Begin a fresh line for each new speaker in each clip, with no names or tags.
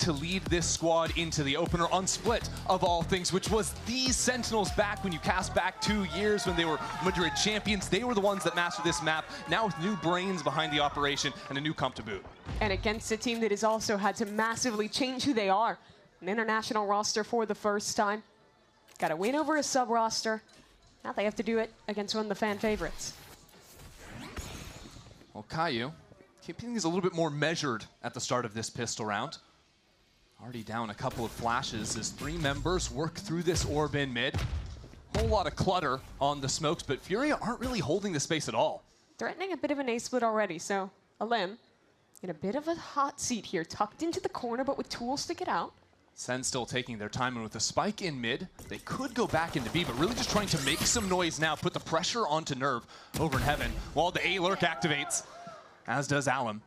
to lead this squad into the opener on Split, of all things, which was the Sentinels back when you cast back 2 years when they were Madrid champions. They were the ones that mastered this map, now with new brains behind the operation and a new comp to boot.
And against a team that has also had to massively change who they are. An international roster for the first time. Got to win over a sub-roster. Now they have to do it against one of the fan favorites.
Well, Caillou keeping things a little bit more measured at the start of this pistol round. Already down a couple of flashes as 3 members work through this orb in mid. Whole lot of clutter on the smokes, but Furia aren't really holding the space at all.
Threatening a bit of an A-split already, so Alim in a bit of a hot seat here, tucked into the corner, but with tools to get out.
SEN still taking their time, and with a spike in mid, they could go back into B, but really just trying to make some noise now, put the pressure onto Nerve over in heaven, while the A-lurk activates, as does Alim.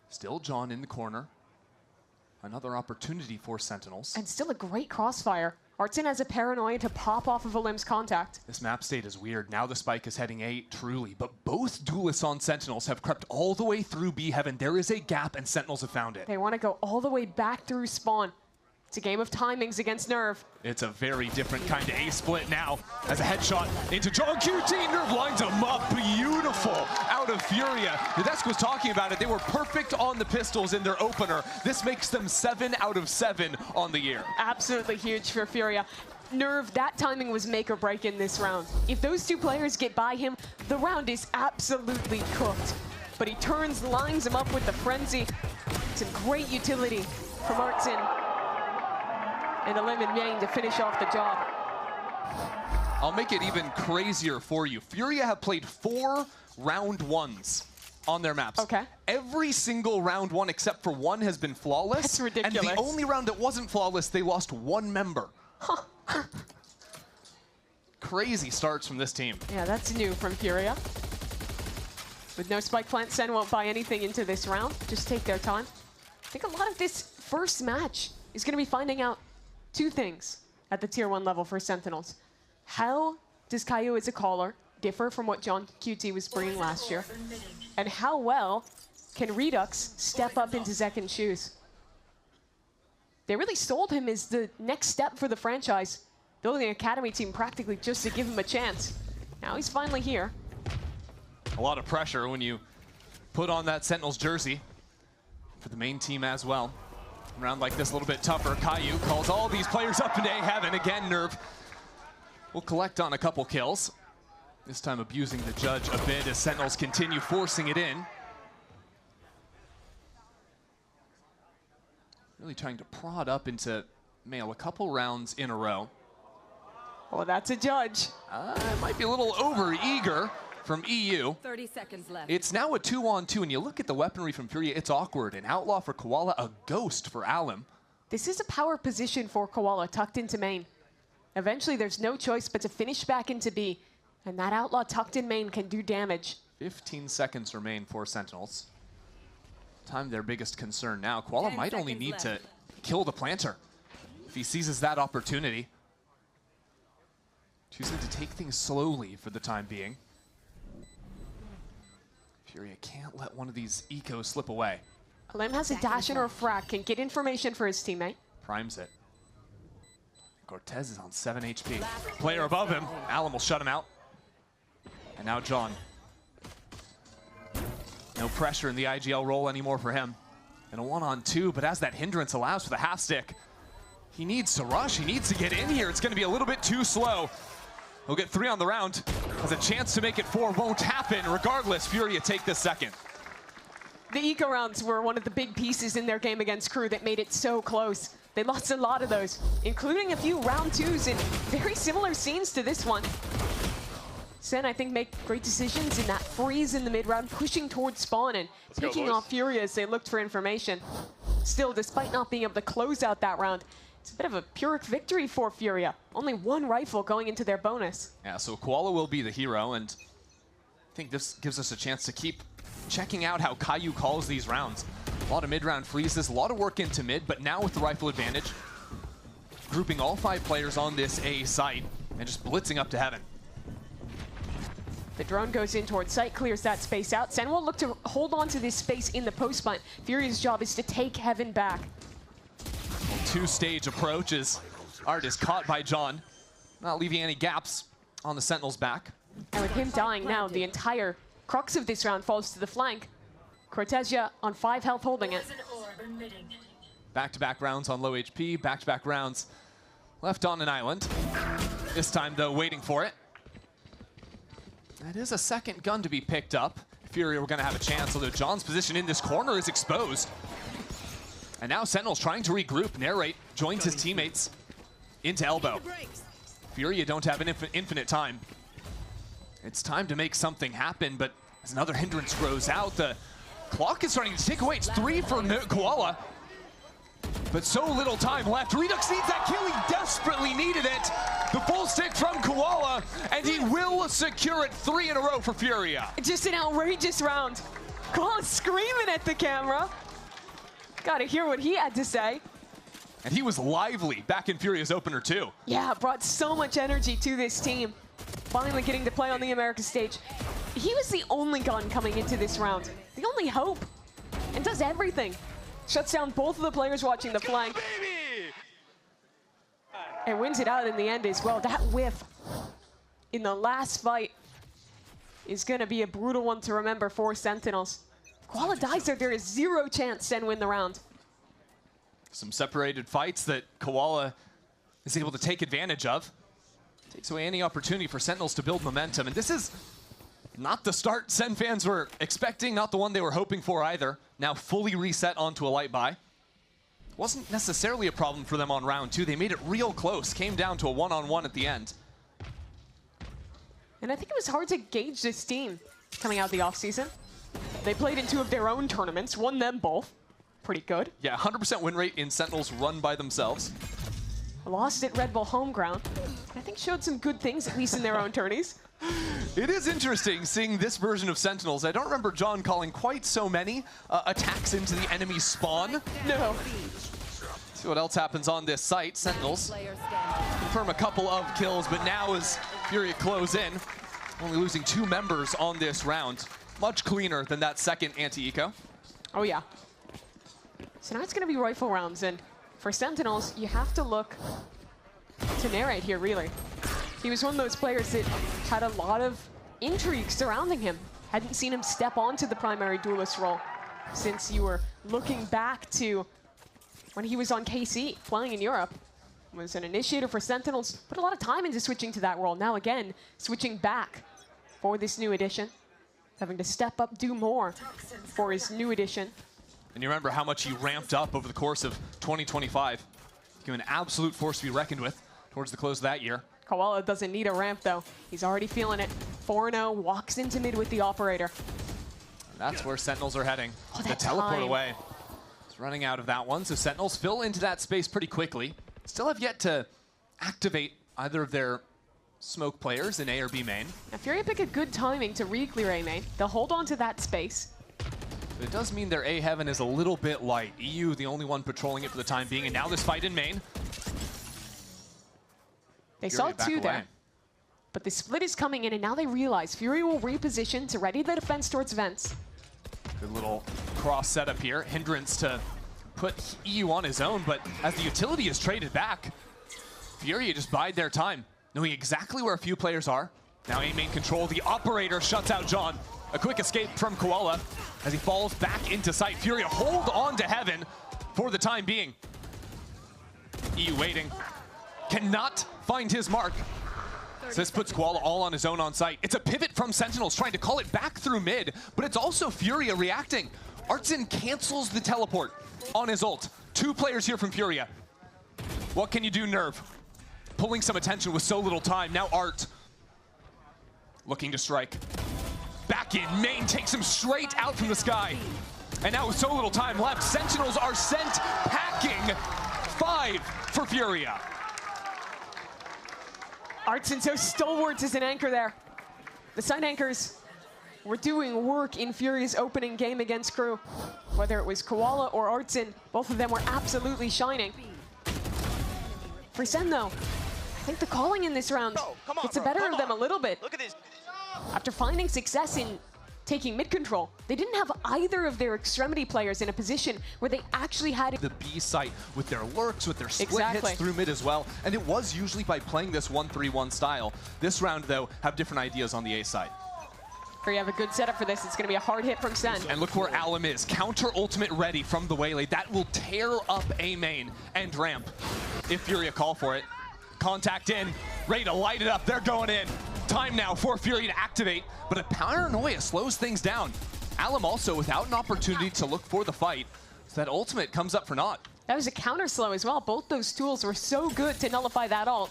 Still John in the corner. Another opportunity for Sentinels.
And still a great crossfire. Artson has a paranoia to pop off of Alim's contact.
This map state is weird. Now the spike is heading A, truly, but both duelists on Sentinels have crept all the way through B heaven. There is a gap, and Sentinels have found it.
They want to go all the way back through spawn. It's a game of timings against Nerve.
It's a very different kind of A-split now, as a headshot into John QT. Nerve lines him up, beautiful, out of Furia. Nadesco was talking about it. They were perfect on the pistols in their opener. This makes them 7 out of 7 on the year.
Absolutely huge for Furia. Nerve, that timing was make or break in this round. If those 2 players get by him, the round is absolutely cooked. But he turns, lines him up with the frenzy. Some great utility from Artson and Alim and Main to finish off the job.
I'll make it even crazier for you. Furia have played 4 round 1s on their maps.
Okay.
Every single round 1 except for 1 has been flawless.
That's ridiculous.
And the only round that wasn't flawless, they lost 1 member.
Huh.
Crazy starts from this team.
Yeah, that's new from Furia. With no spike plant, SEN won't buy anything into this round. Just take their time. I think a lot of this first match is going to be finding out 2 things at the tier 1 level for Sentinels. How does Caillou as a caller differ from what John QT was bringing last year? And how well can Redux step up into Zekin's shoes? They really sold him as the next step for the franchise, building an academy team practically just to give him a chance. Now he's finally here.
A lot of pressure when you put on that Sentinels jersey for the main team as well. Round like this a little bit tougher. Caillou calls all these players up into A-heaven. Again, Nerve will collect on a couple kills. This time abusing the judge a bit as Sentinels continue forcing it in. Really trying to prod up into Mail a couple rounds in a row.
Oh, that's a judge.
It might be a little over-eager from EU.
30 seconds left.
It's now a 2-on-2, and you look at the weaponry from Furia, it's awkward. An Outlaw for Koala, a Ghost for Alim.
This is a power position for Koala, tucked into main. Eventually, there's no choice but to finish back into B, and that Outlaw tucked in main can do damage.
15 seconds remain for Sentinels. Time their biggest concern now. Koala might only need to kill the planter if he seizes that opportunity. Choosing to take things slowly for the time being. Furia can't let one of these ecos slip away.
Alim has a dash and or a frag, can get information for his teammate.
Primes it. Cortez is on 7 HP. Player above him. Alim will shut him out. And now John. No pressure in the IGL role anymore for him. And a 1-on-2, but as that hindrance allows for the half stick, he needs to rush. He needs to get in here. It's going to be a little bit too slow. He'll get 3 on the round. Has a chance to make it 4. Won't happen. Regardless, Furia take this second.
The eco rounds were one of the big pieces in their game against Crew that made it so close. They lost a lot of those, including a few round 2s in very similar scenes to this one. SEN, I think, make great decisions in that freeze in the mid-round, pushing towards spawn and picking off Furia as they looked for information. Still, despite not being able to close out that round, it's a bit of a Pyrrhic victory for Furia. Only 1 rifle going into their bonus.
Yeah, so Koala will be the hero, and I think this gives us a chance to keep checking out how Caillou calls these rounds. A lot of mid-round freezes, a lot of work into mid, but now with the rifle advantage, grouping all 5 players on this A site and just blitzing up to heaven.
The drone goes in towards site, clears that space out. SEN will look to hold on to this space in the post plant. Furia's job is to take heaven back.
two-stage approach as Art is caught by John, not leaving any gaps on the Sentinel's back.
And with him dying now, the entire crux of this round falls to the flank. Cortesia on 5 health holding it.
Back-to-back rounds on low HP, back-to-back rounds left on an island. This time, though, waiting for it. That is a second gun to be picked up. Fury were going to have a chance, although John's position in this corner is exposed. And now Sentinel's trying to regroup. Narrate joins his teammates into elbow. Fury, you don't have an infinite time. It's time to make something happen, but as another hindrance grows out, the clock is starting to tick away. It's 3 for Koala, but so little time left. Redux needs that kill. He desperately needed it. The full stick from Koala, and he will secure it 3 in a row for Furia.
Just an outrageous round. Koala screaming at the camera. Gotta hear what he had to say.
And he was lively back in Furia's opener too.
Yeah, brought so much energy to this team. Finally getting to play on the America stage. He was the only gun coming into this round. The only hope. And does everything. Shuts down both of the players watching the flank. And wins it out in the end as well. That whiff in the last fight is going to be a brutal one to remember for Sentinels. If Koala dies there is zero chance Sen win the round.
Some separated fights that Koala is able to take advantage of. Takes away any opportunity for Sentinels to build momentum. And this is not the start Sen fans were expecting, not the one they were hoping for either. Now fully reset onto a light buy. Wasn't necessarily a problem for them on round 2. They made it real close. Came down to a one-on-one at the end.
And I think it was hard to gauge this team coming out the offseason. They played in 2 of their own tournaments, won them both. Pretty good.
Yeah, 100% win rate in Sentinels run by themselves.
Lost at Red Bull home ground. I think showed some good things, at least in their own tourneys.
It is interesting seeing this version of Sentinels. I don't remember John calling quite so many attacks into the enemy spawn.
No.
See what else happens on this site. Sentinels confirm a couple of kills, but now as Fury close in, only losing 2 members on this round. Much cleaner than that second anti-eco.
Oh yeah. So now it's going to be rifle rounds, and for Sentinels, you have to look to Narrate here, really. He was one of those players that had a lot of intrigue surrounding him. Hadn't seen him step onto the primary duelist role since you were looking back to when he was on KC, playing in Europe. Was an initiator for Sentinels, put a lot of time into switching to that role. Now again, switching back for this new edition. Having to step up, do more for his new edition.
And you remember how much he ramped up over the course of 2025. Given an absolute force to be reckoned with towards the close of that year.
Koala doesn't need a ramp, though. He's already feeling it. 4-0, walks into mid with the operator.
And that's where Sentinels are heading.
Oh,
the teleport away. It's running out of that one, so Sentinels fill into that space pretty quickly. Still have yet to activate either of their smoke players in A or B main.
Now, Fury pick a good timing to re-clear A main. They'll hold on to that space.
But it does mean their A heaven is a little bit light. EU, the only one patrolling it for the time being, and now this fight in main.
They saw 2 there, but the split is coming in, and now they realize Fury will reposition to ready the defense towards vents.
Good little cross setup here. Hindrance to put EU on his own, but as the utility is traded back, Fury just bide their time, knowing exactly where a few players are. Now A main control, the operator shuts out John. A quick escape from Koala as he falls back into sight. Fury hold on to heaven for the time being. EU waiting. Cannot find his mark. So this puts Koala all on his own on site. It's a pivot from Sentinels trying to call it back through mid, but it's also Furia reacting. Artson cancels the teleport on his ult. 2 players here from Furia. What can you do, Nerve? Pulling some attention with so little time. Now Art looking to strike. Back in main, takes him straight out from the sky. And now with so little time left, Sentinels are sent packing. 5 for Furia.
Artson so stalwart as an anchor there. The side anchors were doing work in Furia's opening game against Crew. Whether it was Koala or Artson, both of them were absolutely shining. For Sen, though, I think the calling in this round gets the better of them a little bit.
Look at this.
After finding success in taking mid control. They didn't have either of their extremity players in a position where they actually had
the B site with their lurks, with their split hits through mid as well. And it was usually by playing this 1-3-1 style. This round, though, have different ideas on the A side.
You have a good setup for this. It's going to be a hard hit from SEN.
And look where Alum is. Counter ultimate ready from the Waylay. That will tear up A main and ramp if Furia call for it. Contact in, ready to light it up. They're going in. Time now for Fury to activate, but a paranoia slows things down. Alum also without an opportunity to look for the fight, so that ultimate comes up for naught.
That was a counter slow as well. Both those tools were so good to nullify that ult.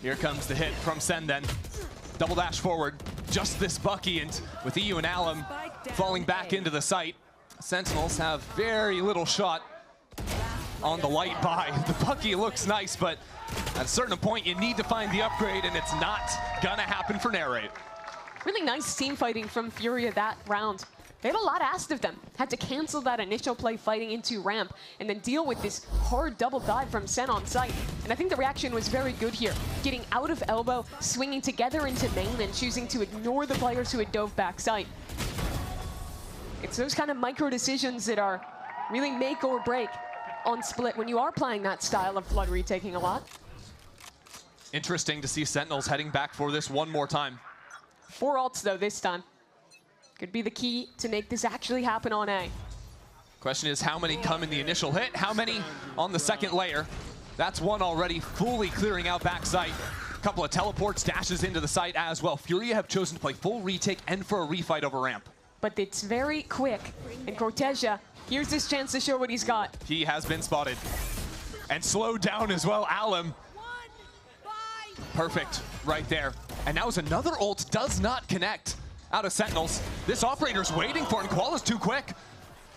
Here comes the hit from SEN then. Double dash forward, just this Bucky, and with EU and Alum falling back into the site, Sentinels have very little shot on the light buy. The Bucky looks nice, but at a certain point you need to find the upgrade, and it's not gonna happen for Narrate.
Really nice team fighting from Furia that round. They had a lot asked of them. Had to cancel that initial play fighting into ramp and then deal with this hard double dive from SEN on site. And I think the reaction was very good here. Getting out of elbow, swinging together into main, and choosing to ignore the players who had dove back site. It's those kind of micro decisions that are really make or break on split when you are playing that style of flood retaking a lot.
Interesting to see Sentinels heading back for this one more time.
4 ults though this time. Could be the key to make this actually happen on A.
Question is how many come in the initial hit, how many on the second layer. That's one already fully clearing out back site. A couple of teleports, dashes into the site as well. Furia have chosen to play full retake and for a refight over ramp.
But it's very quick, and Cortesia, here's his chance to show what he's got.
He has been spotted. And slowed down as well, Alum. Perfect, right there. And now as another ult does not connect out of Sentinels. This operator's waiting for it, and Koala's too quick.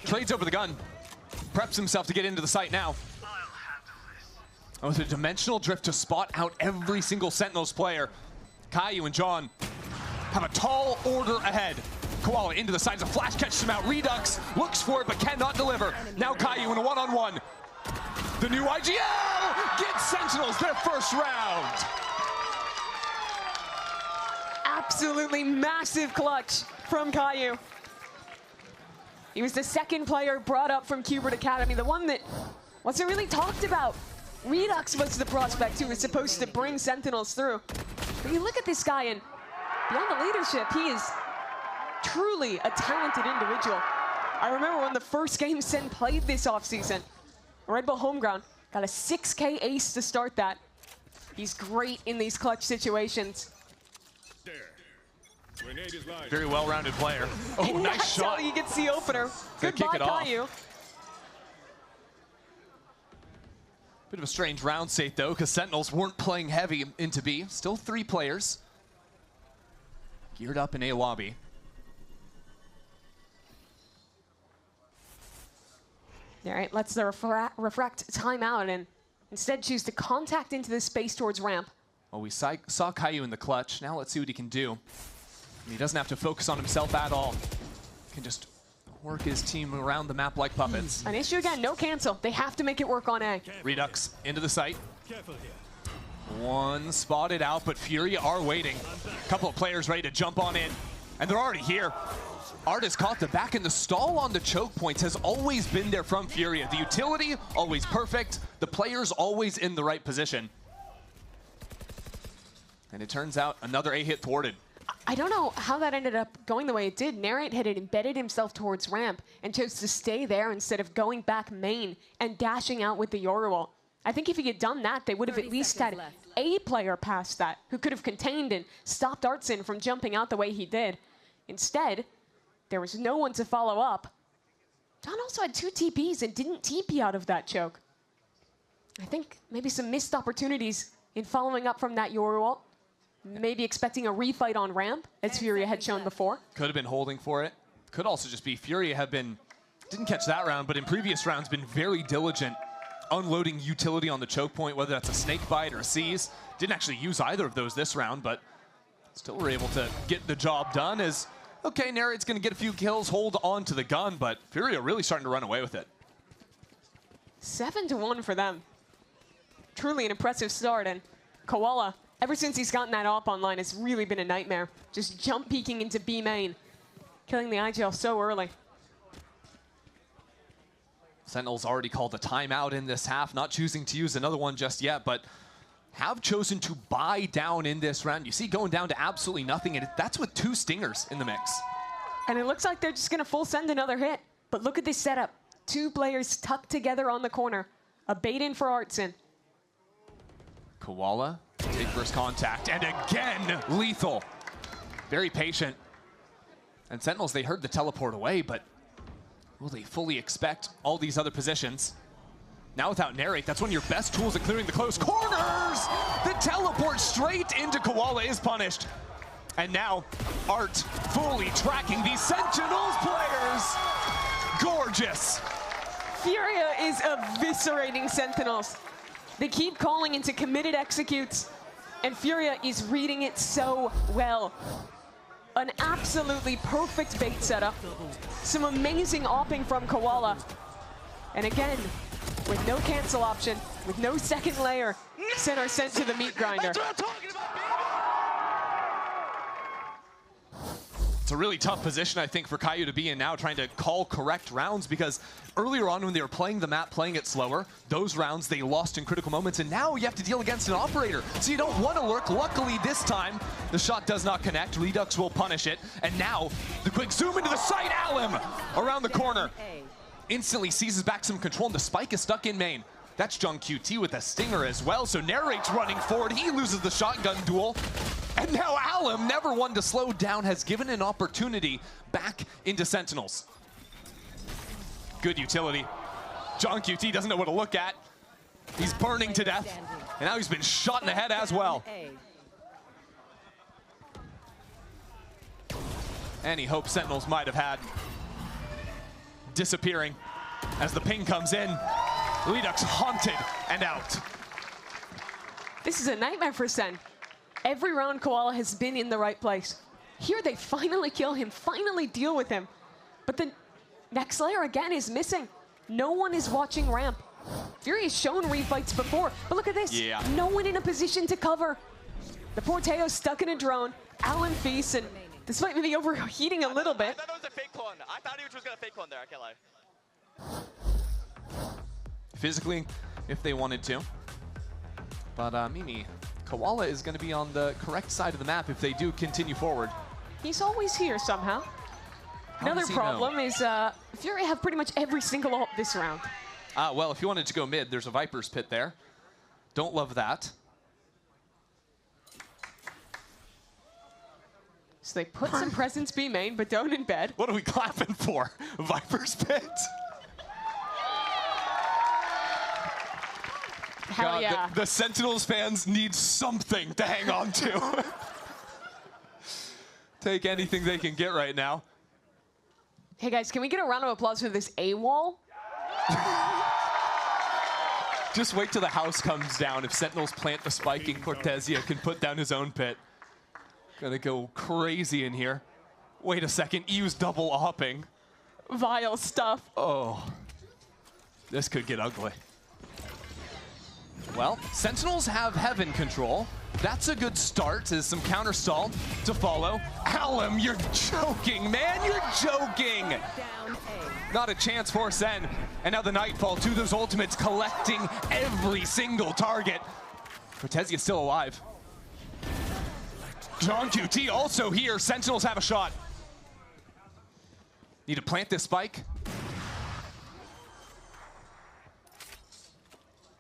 Trades over the gun. Preps himself to get into the site now. With a dimensional drift to spot out every single Sentinels player. Caillou and John have a tall order ahead. Koala into the side, a flash catches him out. Redux looks for it but cannot deliver. Now Caillou in a one-on-one. The new IGL gets Sentinels their first round.
Absolutely massive clutch from Caillou. He was the second player brought up from Qbert Academy, the one that wasn't really talked about. Redux was the prospect who was supposed to bring Sentinels through. But you look at this guy, and beyond the leadership, he is truly a talented individual. I remember when the first game SEN played this offseason, Red Bull Homeground, got a 6K ace to start that. He's great in these clutch situations.
Very well-rounded player. Oh,
and
nice shot.
That's how you gets the opener. Goodbye, Caillou.
Bit of a strange round state, though, because Sentinels weren't playing heavy into B. Still 3 players. Geared up in A lobby.
All right, let's the refract timeout and instead choose to contact into the space towards ramp.
Well, we saw Caillou in the clutch. Now let's see what he can do. And he doesn't have to focus on himself at all. He can just work his team around the map like puppets.
An issue again, no cancel. They have to make it work on A.
Redux into the site. One spotted out, but Furia are waiting. A couple of players ready to jump on in, and they're already here. Art has caught the back, and the stall on the choke points has always been there from Furia. The utility, always perfect. The players always in the right position. And it turns out another A hit thwarted.
I don't know how that ended up going the way it did. Narrate had embedded himself towards ramp and chose to stay there instead of going back main and dashing out with the Yoruel. I think if he had done that, they would have at least had a player past that who could have contained and stopped Artson from jumping out the way he did. Instead, there was no one to follow up. John also had 2 TPs and didn't TP out of that choke. I think maybe some missed opportunities in following up from that Yoruel. Maybe expecting a refight on ramp, as Furia had shown before.
Could have been holding for it. Could also just be Furia have been, didn't catch that round, but in previous rounds been very diligent unloading utility on the choke point, whether that's a snake bite or a seize. Didn't actually use either of those this round, but still were able to get the job done as, okay, Narrate's gonna get a few kills, hold on to the gun, but Furia really starting to run away with it.
7-1 for them. Truly an impressive start, and Koala Ever since he's gotten that op online, it's really been a nightmare. Just jump peeking into B main, killing the IGL so early.
Sentinels already called a timeout in this half, not choosing to use another one just yet, but have chosen to buy down in this round. You see going down to absolutely nothing, and that's with 2 stingers in the mix.
And it looks like they're just going to full send another hit. But look at this setup. 2 players tucked together on the corner. A bait in for Artson.
Koala, take first contact, and again, lethal. Very patient. And Sentinels, they heard the teleport away, but will they fully expect all these other positions? Now without Narrate, that's one of your best tools at clearing the close corners! The teleport straight into Koala is punished. And now, Art fully tracking these Sentinels players. Gorgeous.
Furia is eviscerating Sentinels. They keep calling into committed executes, and Furia is reading it so well. An absolutely perfect bait setup. Some amazing opping from Koala. And again, with no cancel option, with no second layer, Sen are sent to the meat grinder.
That's what I'm talking about, baby! It's a really tough position, I think, for Caillou to be in now, trying to call correct rounds, because earlier on when they were playing the map, playing it slower, those rounds they lost in critical moments, and now you have to deal against an operator, so you don't want to lurk. Luckily this time, the shot does not connect. Redux will punish it, and now the quick zoom into the site. Alum around the corner. Instantly seizes back some control, and the spike is stuck in main. That's John QT with a stinger as well, so Narrate's running forward. He loses the shotgun duel. And now Alum, never one to slow down, has given an opportunity back into Sentinels. Good utility. John QT doesn't know what to look at. He's burning to death, and now he's been shot in the head as well. Any hope Sentinels might have had disappearing as the ping comes in. Redux haunted and out.
This is a nightmare for Sen. Every round Koala has been in the right place. Here they finally kill him, finally deal with him. But the next layer again is missing. No one is watching ramp. Fury has shown refights before, but look at this.
Yeah.
No one in a position to cover. The poor Teo's stuck in a drone. Allen feasts, and despite maybe overheating a little bit.
I thought it was a fake clone. I thought he was going to fake clone there, I can't lie.
Physically, if they wanted to. But Mimi, Koala is going to be on the correct side of the map if they do continue forward.
He's always here somehow. Another problem is Fury have pretty much every single ult this round.
Well, if you wanted to go mid, there's a Viper's Pit there. Don't love that.
So they put some presence B main, but don't embed.
What are we clapping for? Viper's Pit?
Hell
God,
yeah.
the Sentinels fans need something to hang on to. Take anything they can get right now.
Hey guys, can we get a round of applause for this AWOL?
Just wait till the house comes down. If Sentinels plant the spike and Cortezia can put down his own pit. Gonna go crazy in here. Wait a second, EU's double opping.
Vile stuff.
Oh, this could get ugly. Well, Sentinels have Heaven control. That's a good start. There's some counter stall to follow. Alum, you're joking, man. You're joking. Not a chance for Sen. And now the Nightfall, 2 of those ultimates collecting every single target. Cortezia still alive. John QT also here. Sentinels have a shot. Need to plant this spike.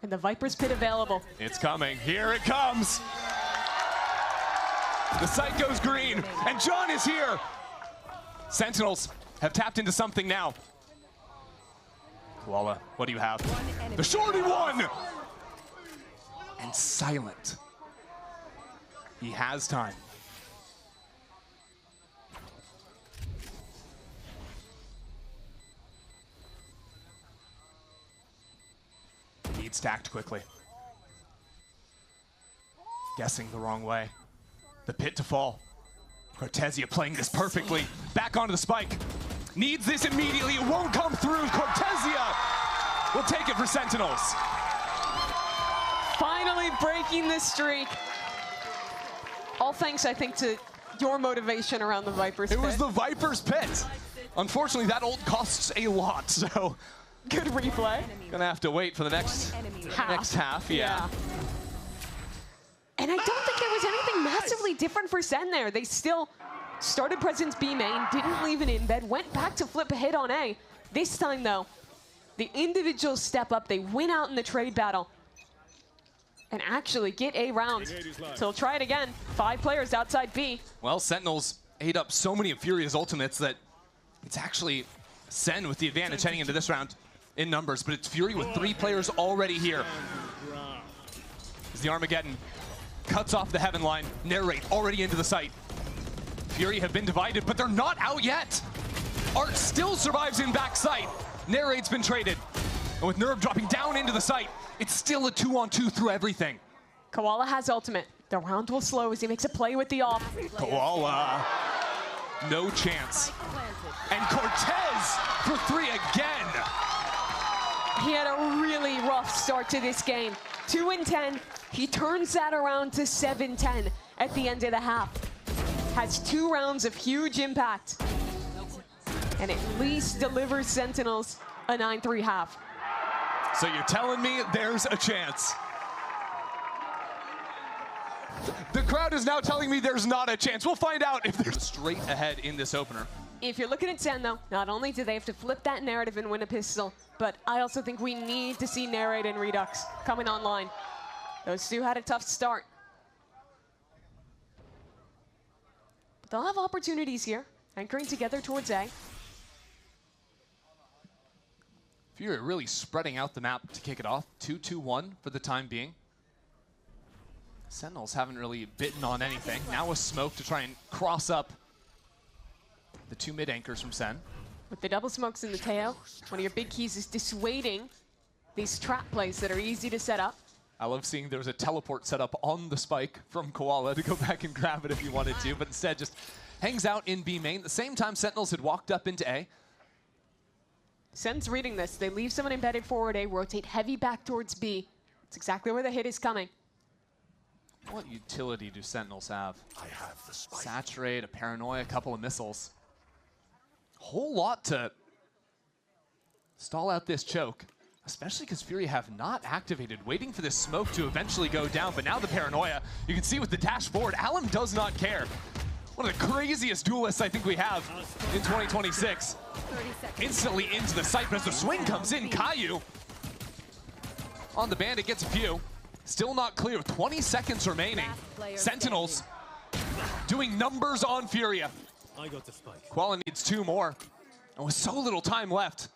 And the Viper's Pit available.
It's coming. Here it comes. The site goes green, and John is here. Sentinels have tapped into something now. Koala, what do you have? The shorty one! And silent. He has time. Need stacked quickly. Guessing the wrong way. The pit to fall. Cortezia playing this perfectly. Back onto the spike. Needs this immediately. It won't come through. Cortezia will take it for Sentinels.
Finally breaking the streak. All thanks, I think, to your motivation around the Viper's Pit.
It was the Viper's Pit. Unfortunately, that ult costs a lot, so
good replay.
Gonna have to wait for the next half. Yeah.
And I don't think there was anything massively different for SEN there. They still started Presence B main, didn't leave an embed, went back to flip a hit on A. This time, though, the individuals step up. They win out in the trade battle and actually get a round. So they'll try it again. 5 players outside B.
Well, Sentinels ate up so many of Furia's ultimates that it's actually SEN with the advantage heading into this round in numbers, but it's Fury with 3 players already here. As the Armageddon cuts off the Heaven line, Narrate already into the site. Fury have been divided, but they're not out yet. Art still survives in backside. Narrate's been traded. And with Nerve dropping down into the site, it's still a 2-on-2 through everything.
Koala has ultimate. The round will slow as he makes a play with the off.
Koala, no chance. And Cortez for 3 again.
He had a really rough start to this game. 2-10, he turns that around to 7-10 at the end of the half. Has 2 rounds of huge impact. And at least delivers Sentinels a 9-3 half.
So you're telling me there's a chance? The crowd is now telling me there's not a chance. We'll find out if they're straight ahead in this opener.
If you're looking at SEN, though, not only do they have to flip that narrative and win a pistol, but I also think we need to see Narrate and Redux coming online. Those 2 had a tough start. But they'll have opportunities here, anchoring together towards A.
Fury really spreading out the map to kick it off. 2-2-1 for the time being. Sentinels haven't really bitten on anything. Now a smoke to try and cross up the 2 mid anchors from SEN.
With the double smokes in the tail, one of your big keys is dissuading these trap plays that are easy to set up.
I love seeing there was a teleport set up on the spike from Koala to go back and grab it if you wanted to, but instead just hangs out in B main. At the same time, Sentinels had walked up into A.
SEN's reading this. They leave someone embedded forward A, rotate heavy back towards B. It's exactly where the hit is coming.
What utility do Sentinels have? Saturate, a Paranoia, a couple of missiles. Whole lot to stall out this choke, especially because Fury have not activated, waiting for this smoke to eventually go down. But now the Paranoia, you can see with the dash forward, Alum does not care. One of the craziest duelists I think we have in 2026. Instantly into the site, but as the swing comes in, Caillou on the Bandit gets a few. Still not clear, 20 seconds remaining. Sentinels doing numbers on Furia. Koala needs 2 more, and with so little time left.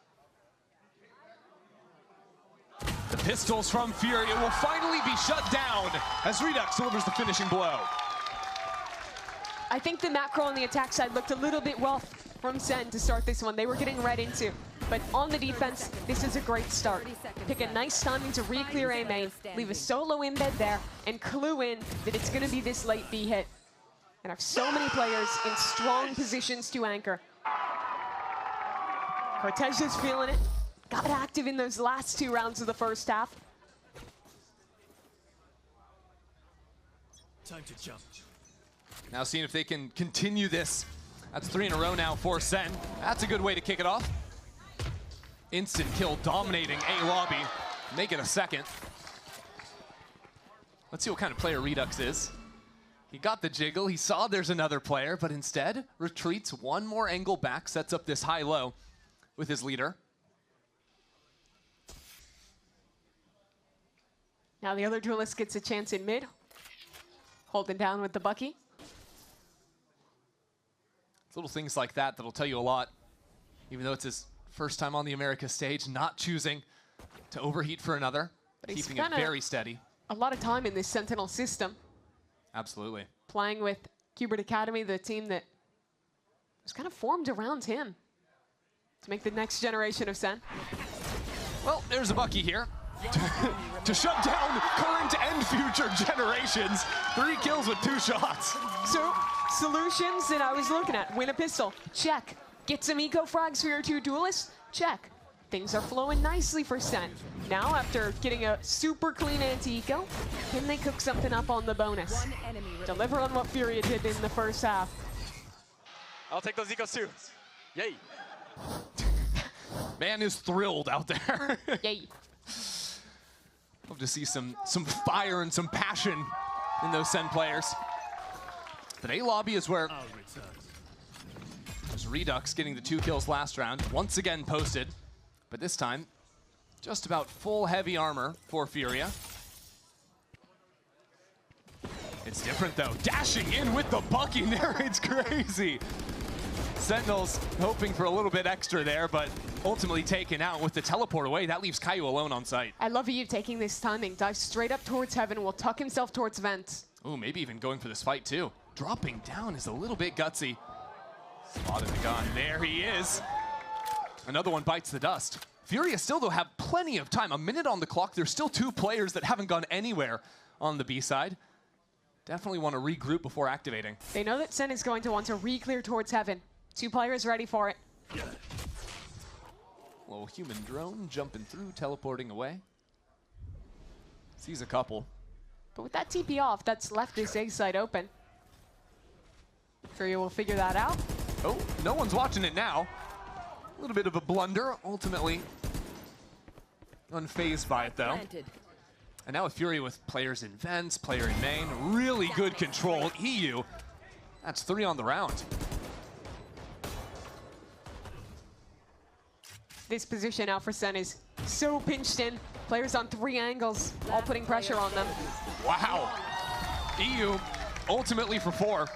The pistols from Furia will finally be shut down as Redux delivers the finishing blow.
I think the macro on the attack side looked a little bit rough from SEN to start this one. They were getting right into. But on the defense, this is a great start. Pick a nice timing to re-clear A main, leave a solo embed there, and clue in that it's going to be this late B hit. And have so many players in strong positions to anchor. Cortez is feeling it. Got active in those last 2 rounds of the first half.
Time to jump.
Now seeing if they can continue this. That's 3 in a row now for SEN. That's a good way to kick it off. Instant kill dominating A lobby. Make it a second. Let's see what kind of player Redux is. He got the jiggle, he saw there's another player, but instead retreats 1 more angle back, sets up this high-low with his leader.
Now the other duelist gets a chance in mid. Holding down with the Bucky.
It's little things like that that'll tell you a lot. Even though it's his first time on the America stage, not choosing to overheat for another, but keeping it very steady.
A lot of time in this Sentinel system.
Absolutely.
Playing with Qbert Academy, the team that was kind of formed around him to make the next generation of SEN.
Well, there's a Bucky here to shut down current and future generations. 3 kills with 2 shots.
So, solutions that I was looking at. Win a pistol, check. Get some eco frags for your 2 duelists, check. Things are flowing nicely for SEN. Now, after getting a super clean anti-eco, can they cook something up on the bonus? Deliver on what Furia did in the first half.
I'll take those ecos too. Yay.
Man is thrilled out there.
Yay.
Love to see some fire and some passion in those SEN players. But A lobby is where there's Redux getting the 2 kills last round. Once again posted, but this time just about full heavy armor for Furia. It's different though. Dashing in with the bucking there, it's crazy. Sentinels hoping for a little bit extra there, but ultimately taken out with the teleport away. That leaves Caillou alone on site.
I love you taking this timing. Dive straight up towards heaven, will tuck himself towards vent.
Ooh, maybe even going for this fight too. Dropping down is a little bit gutsy. Spotted the gun, there he is. Another one bites the dust. Furia still though have plenty of time. A minute on the clock, there's still 2 players that haven't gone anywhere on the B side. Definitely want to regroup before activating.
They know that SEN is going to want to re-clear towards heaven. 2 players ready for it.
Little human drone jumping through, teleporting away. Sees a couple.
But with that TP off, that's left this A site open. Furia will figure that out.
Oh, no one's watching it now. A little bit of a blunder, ultimately unfazed by it though. And now with Furia with players in vents, player in main, really good control. EU, that's 3 on the round.
This position now for SEN is so pinched in. Players on 3 angles, all putting pressure on them.
Wow. EU ultimately for 4.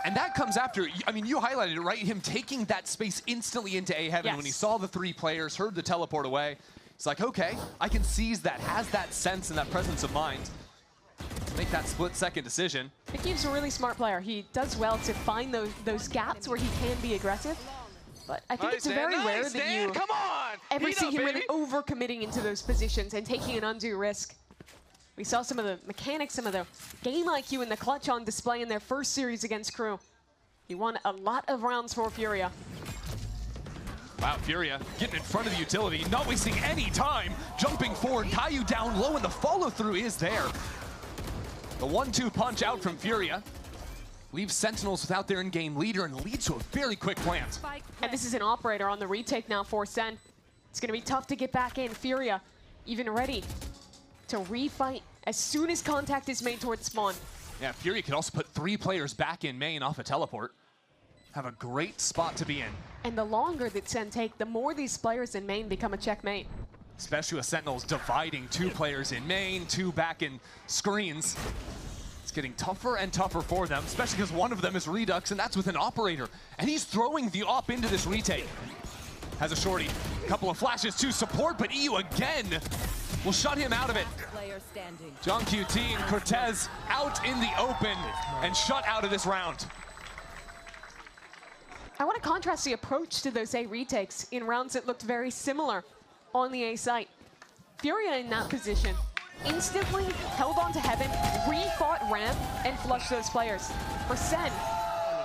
And that comes after, I mean, you highlighted it, right? Him taking that space instantly into A heaven.
Yes.
When he saw the 3 players, heard the teleport away. It's like, okay, I can seize that, has that sense and that presence of mind to make that split-second decision.
Kickoff's a really smart player. He does well to find those gaps where he can be aggressive. But I think it's very rare that you ever see him really overcommitting into those positions and taking an undue risk. We saw some of the mechanics, some of the game IQ in the clutch on display in their first series against Crew. He won a lot of rounds for Furia.
Wow, Furia getting in front of the utility, not wasting any time, jumping forward, Caillou down low, and the follow-through is there. The 1-2 punch out from Furia leaves Sentinels without their in-game leader and leads to a very quick plant.
And this is an operator on the retake now for SEN. It's going to be tough to get back in. Furia even ready to refight as soon as contact is made towards spawn.
Yeah, Furia can also put 3 players back in main off a teleport. Have a great spot to be in.
And the longer that SEN take, the more these players in main become a checkmate.
Especially with Sentinels dividing 2 players in main, 2 back in screens. It's getting tougher and tougher for them, especially because one of them is Redux, and that's with an operator. And he's throwing the op into this retake. Has a shorty, couple of flashes to support, but EU again will shut him out of it. John QT and Cortez out in the open and shut out of this round.
I want to contrast the approach to those A retakes in rounds that looked very similar on the A site. Furia in that position instantly held on to heaven, re-fought ramp, and flushed those players. For SEN,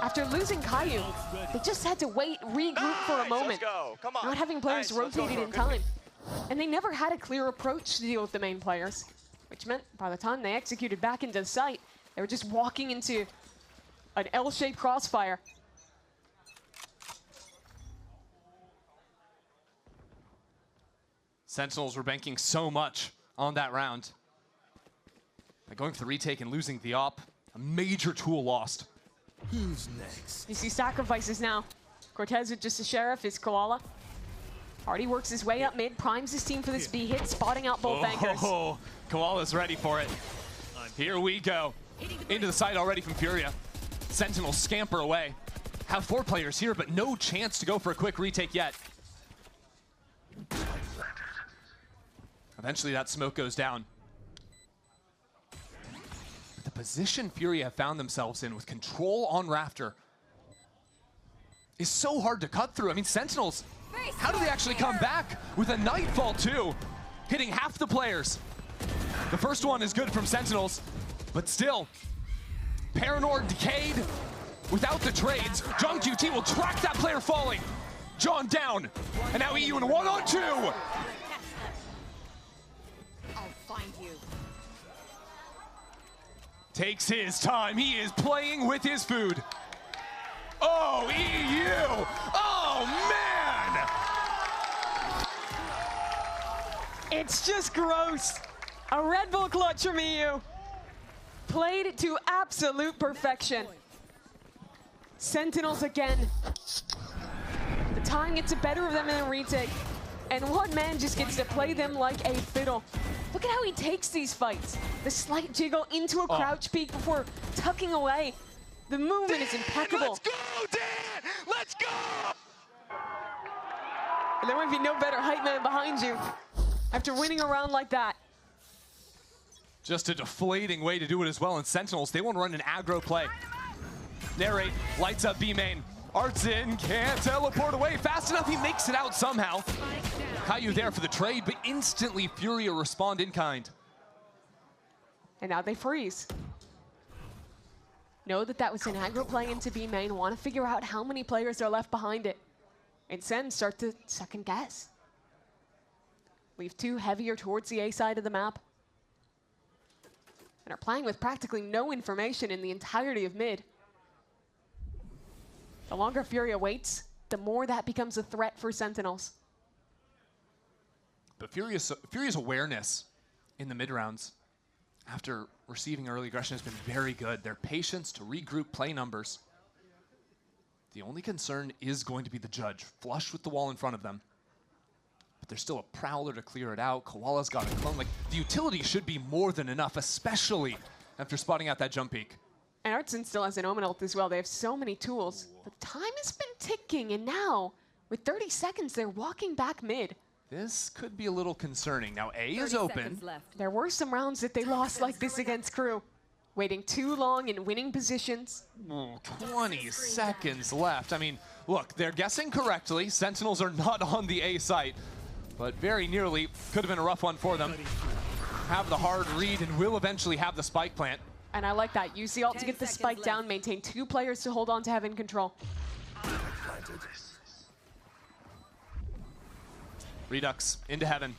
after losing Caillou, they just had to wait, regroup for a moment, not having players rotated in time. And they never had a clear approach to deal with the main players, which meant by the time they executed back into the site, they were just walking into an L-shaped crossfire.
Sentinels were banking so much on that round. By going for the retake and losing the op, a major tool lost.
Who's next?
You see sacrifices now. Cortez with just a sheriff is Koala. Already works his way up mid, primes his team for this B hit, spotting out both anchors.
Oh, Koala's ready for it. Here we go. Into the side already from Furia. Sentinels scamper away. Have 4 players here, but no chance to go for a quick retake yet. Eventually that smoke goes down. But the position Furia have found themselves in with control on Rafter is so hard to cut through. I mean, Sentinels, how do they actually come back with a Nightfall too? Hitting half the players. The first one is good from Sentinels, but still, Paranor decayed without the trades. John QT will track that player falling. John down. And now EU in 1-on-2.
I'll find you.
Takes his time. He is playing with his food. Oh, EU. Oh, man.
It's just gross. A Red Bull clutch from EU. Played to absolute perfection. Sentinels again. The time gets the better of them in a retake. And one man just gets to play them like a fiddle. Look at how he takes these fights. The slight jiggle into a crouch peek before tucking away. The movement is impeccable.
Let's go, Dan! Let's go!
And there might be no better hype man behind you after winning a round like that.
Just a deflating way to do it as well. And Sentinels, they want to run an aggro play. Narrate, lights up B main. Artsin can't teleport away fast enough. He makes it out somehow. Caillou there for the trade, but instantly Furia respond in kind.
And now they freeze. Know that that was an aggro play into B main. Want to figure out how many players are left behind it. And SEN start to second guess. Leave two heavier towards the A side of the map. And are playing with practically no information in the entirety of mid. The longer Furia waits, the more that becomes a threat for Sentinels.
But Furia's awareness in the mid rounds after receiving early aggression has been very good. Their patience to regroup play numbers. The only concern is going to be the judge, flush with the wall in front of them. But there's still a Prowler to clear it out. Koala's got a clone. Like, the utility should be more than enough, especially after spotting out that jump peek.
And Artsin still has an Omen ult as well. They have so many tools. But time has been ticking, and now, with 30 seconds, they're walking back mid.
This could be a little concerning. Now A is open.
There were some rounds that they lost like this against Crew. Waiting too long in winning positions.
20 seconds left. I mean, look, they're guessing correctly. Sentinels are not on the A site, but very nearly could have been a rough one for them. Have the hard read and will eventually have the spike plant.
And I like that. Use the ult to get the spike down, maintain 2 players to hold on to Heaven control.
Redux into Heaven.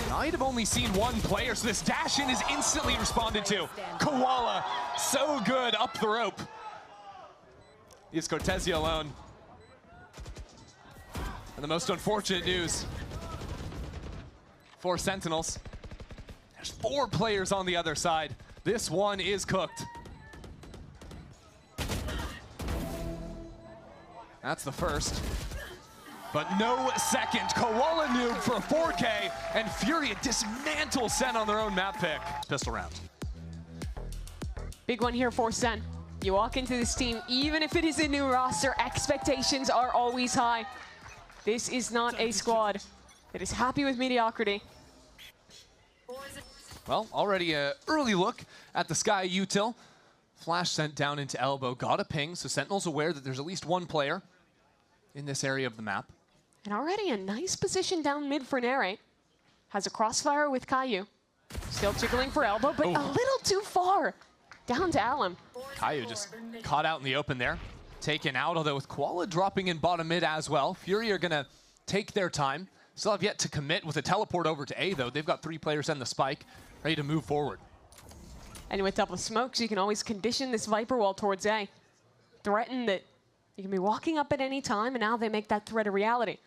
Might have only seen one player, so this dash in is instantly responded to. Koala, so good up the rope. Leaves Cortezia alone. And the most unfortunate news for Sentinels, there's 4 players on the other side. This one is cooked. That's the first. But no second. Koala noob for a 4K, and Furia dismantles SEN on their own map pick. Pistol round.
Big one here for SEN. You walk into this team, even if it is a new roster, expectations are always high. This is not a squad that is happy with mediocrity.
Well, already an early look at the Sky util. Flash sent down into elbow, got a ping, so Sentinel's aware that there's at least one player in this area of the map.
And already a nice position down mid for Narrate. Has a crossfire with Caillou. Still jiggling for elbow, but a little too far. Down to Alum.
Caillou just caught out in the open there. Taken out, although with Koala dropping in bottom mid as well. Fury are gonna take their time. Still have yet to commit with a teleport over to A though. They've got 3 players and the spike, ready to move forward.
And with double smokes, you can always condition this Viper wall towards A. Threaten that you can be walking up at any time, and now they make that threat a reality.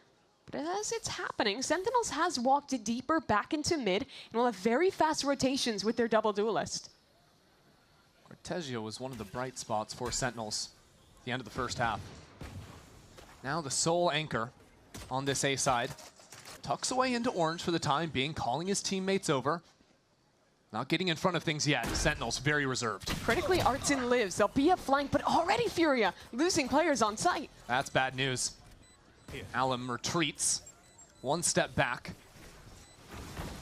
But as it's happening, Sentinels has walked deeper back into mid, and will have very fast rotations with their double duelist.
Cortezia was one of the bright spots for Sentinels at the end of the first half. Now the sole anchor on this A side. Tucks away into orange for the time being, calling his teammates over. Not getting in front of things yet. Sentinels very reserved.
Critically, Artsin lives. They'll be up flank, but already Furia losing players on site.
That's bad news. Alum retreats. 1 step back.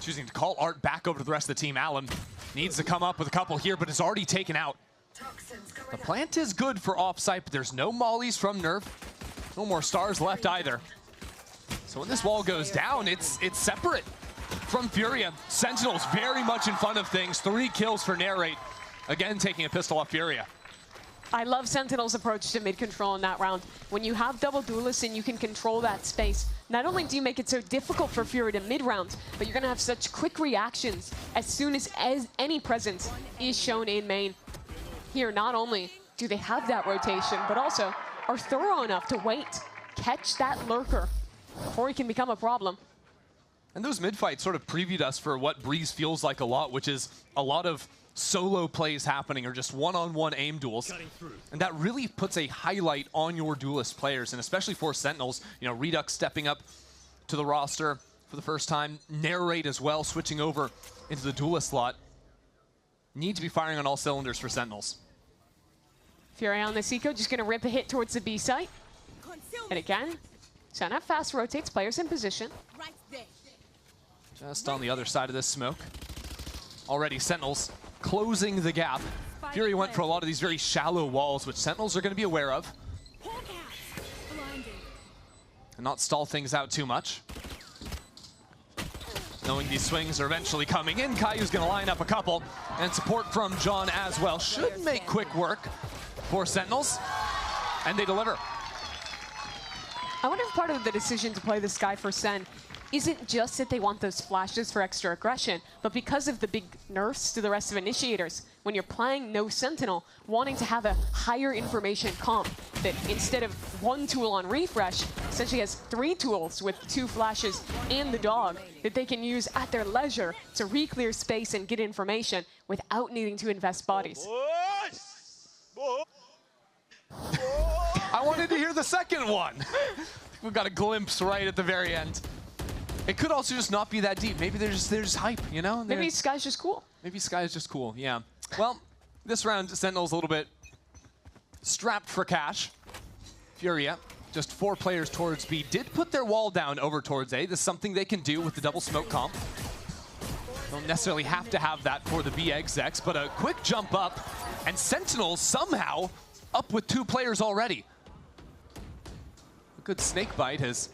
Choosing to call Art back over to the rest of the team. Alum needs to come up with a couple here, but is already taken out. The plant is good for offsite, but there's no mollies from Nerf. No more stars left either. So when this wall goes down, it's separate from Furia. Sentinels very much in front of things. 3 kills for Narrate. Again, taking a pistol off Furia.
I love Sentinel's approach to mid-control in that round. When you have double duelists and you can control that space, not only do you make it so difficult for Fury to mid-round, but you're going to have such quick reactions as soon as any presence is shown in main. Here, not only do they have that rotation, but also are thorough enough to wait, catch that lurker before he can become a problem.
And those mid-fights sort of previewed us for what Breeze feels like a lot, which is a lot of solo plays happening or just one-on-one aim duels. And that really puts a highlight on your duelist players, and especially for Sentinels. You know, Redux stepping up to the roster for the first time. Narrate as well, switching over into the duelist slot. Need to be firing on all cylinders for Sentinels.
Fury on this eco, just going to rip a hit towards the B site. And again, Senna fast rotates players in position.
Just on the other side of this smoke. Already Sentinels closing the gap. Fury went for a lot of these very shallow walls, which Sentinels are going to be aware of. And not stall things out too much. Knowing these swings are eventually coming in, Kayu's going to line up a couple. And support from John as well. Should make quick work for Sentinels. And they deliver.
I wonder if part of the decision to play this guy for Sen isn't just that they want those flashes for extra aggression, but because of the big nerfs to the rest of initiators. When you're playing no Sentinel, wanting to have a higher information comp that instead of one tool on refresh, essentially has 3 tools with 2 flashes and the dog that they can use at their leisure to re-clear space and get information without needing to invest bodies.
I wanted to hear the second one. We've got a glimpse right at the very end. It could also just not be that deep. Maybe they're just hype, you know?
Maybe Sky's just cool.
Maybe Sky's just cool, yeah. Well, this round, Sentinel's a little bit strapped for cash. Furia, just 4 players towards B, did put their wall down over towards A. This is something they can do with the double smoke comp. Don't necessarily have to have that for the B execs, but a quick jump up, and Sentinel somehow up with 2 players already. A good snake bite has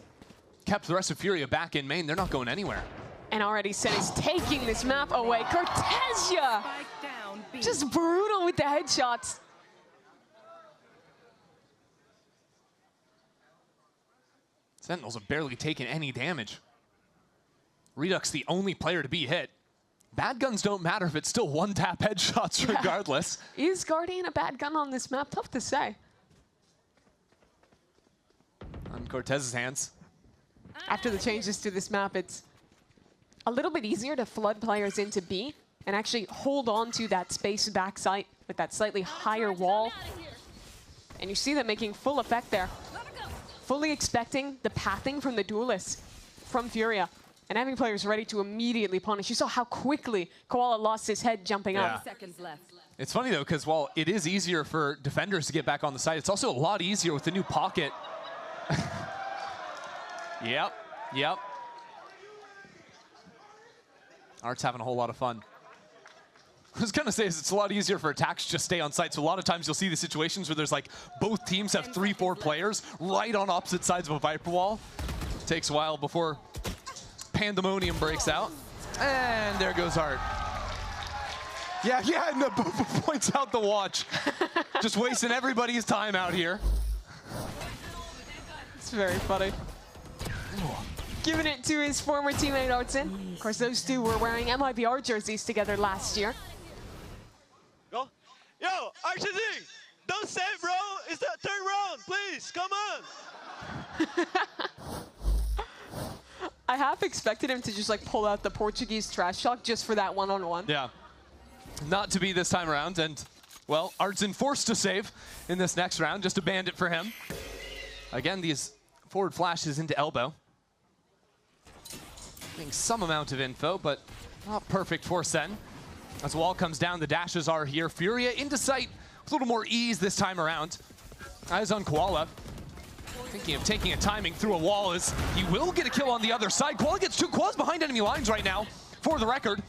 kept the rest of Furia back in main. They're not going anywhere.
And already Sen is taking this map away. Cortesia! Just brutal with the headshots.
Sentinels have barely taken any damage. Redux the only player to be hit. Bad guns don't matter if it's still one-tap headshots regardless.
Is Guardian a bad gun on this map? Tough to say.
On Cortez's hands.
After the changes to this map, it's a little bit easier to flood players into B and actually hold on to that space backside with that slightly higher wall. And you see that making full effect there. Fully expecting the pathing from the duelists from Furia and having players ready to immediately punish. You saw how quickly Koala lost his head jumping up.
Seconds left.
It's funny though, because while it is easier for defenders to get back on the side, it's also a lot easier with the new pocket. Yep. Art's having a whole lot of fun. I was gonna say it's a lot easier for attacks to just stay on site. So a lot of times you'll see the situations where there's like both teams have 3-4 players right on opposite sides of a Viper wall. It takes a while before pandemonium breaks out. And there goes Art. Yeah, no, points out the watch. Just wasting everybody's time out here.
It's very funny. Giving it to his former teammate Artson. Of course, those two were wearing MIBR jerseys together last year.
Go. Yo, RCZ, don't save, bro. It's the 3rd round, please. Come on.
I half expected him to just like pull out the Portuguese trash talk just for that one-on-one.
Yeah. Not to be this time around, and, well, Artson forced to save in this next round, just a bandit for him. Again, these forward flashes into elbow. Getting some amount of info, but not perfect for Sen. As the wall comes down, the dashes are here. Furia into sight with a little more ease this time around. Eyes on Koala. Thinking of taking a timing through a wall as he will get a kill on the other side. Koala gets 2 Koala's behind enemy lines right now, for the record.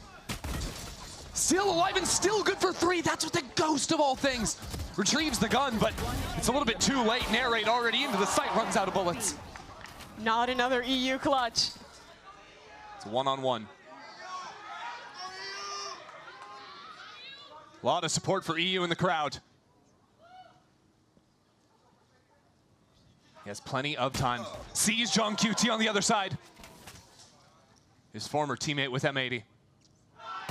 Still alive and still good for 3. That's what the ghost of all things retrieves the gun, but it's a little bit too late. Narrate already into the site, runs out of bullets.
Not another EU clutch.
It's a one-on-one. A lot of support for EU in the crowd. He has plenty of time. Sees John QT on the other side. His former teammate with M80.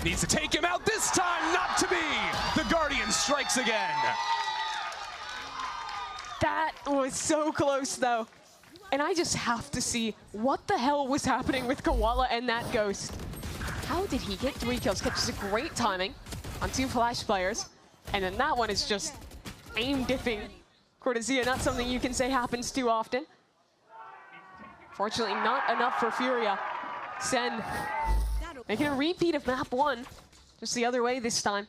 Needs to take him out this time, not to be! The Guardian strikes again.
That was so close, though. And I just have to see what the hell was happening with Koala and that Ghost. How did he get 3 kills? Catches a great timing on 2 Flash players. And then that one is just aim dipping Cortesia, not something you can say happens too often. Fortunately, not enough for Furia. SEN making a repeat of map 1, just the other way this time.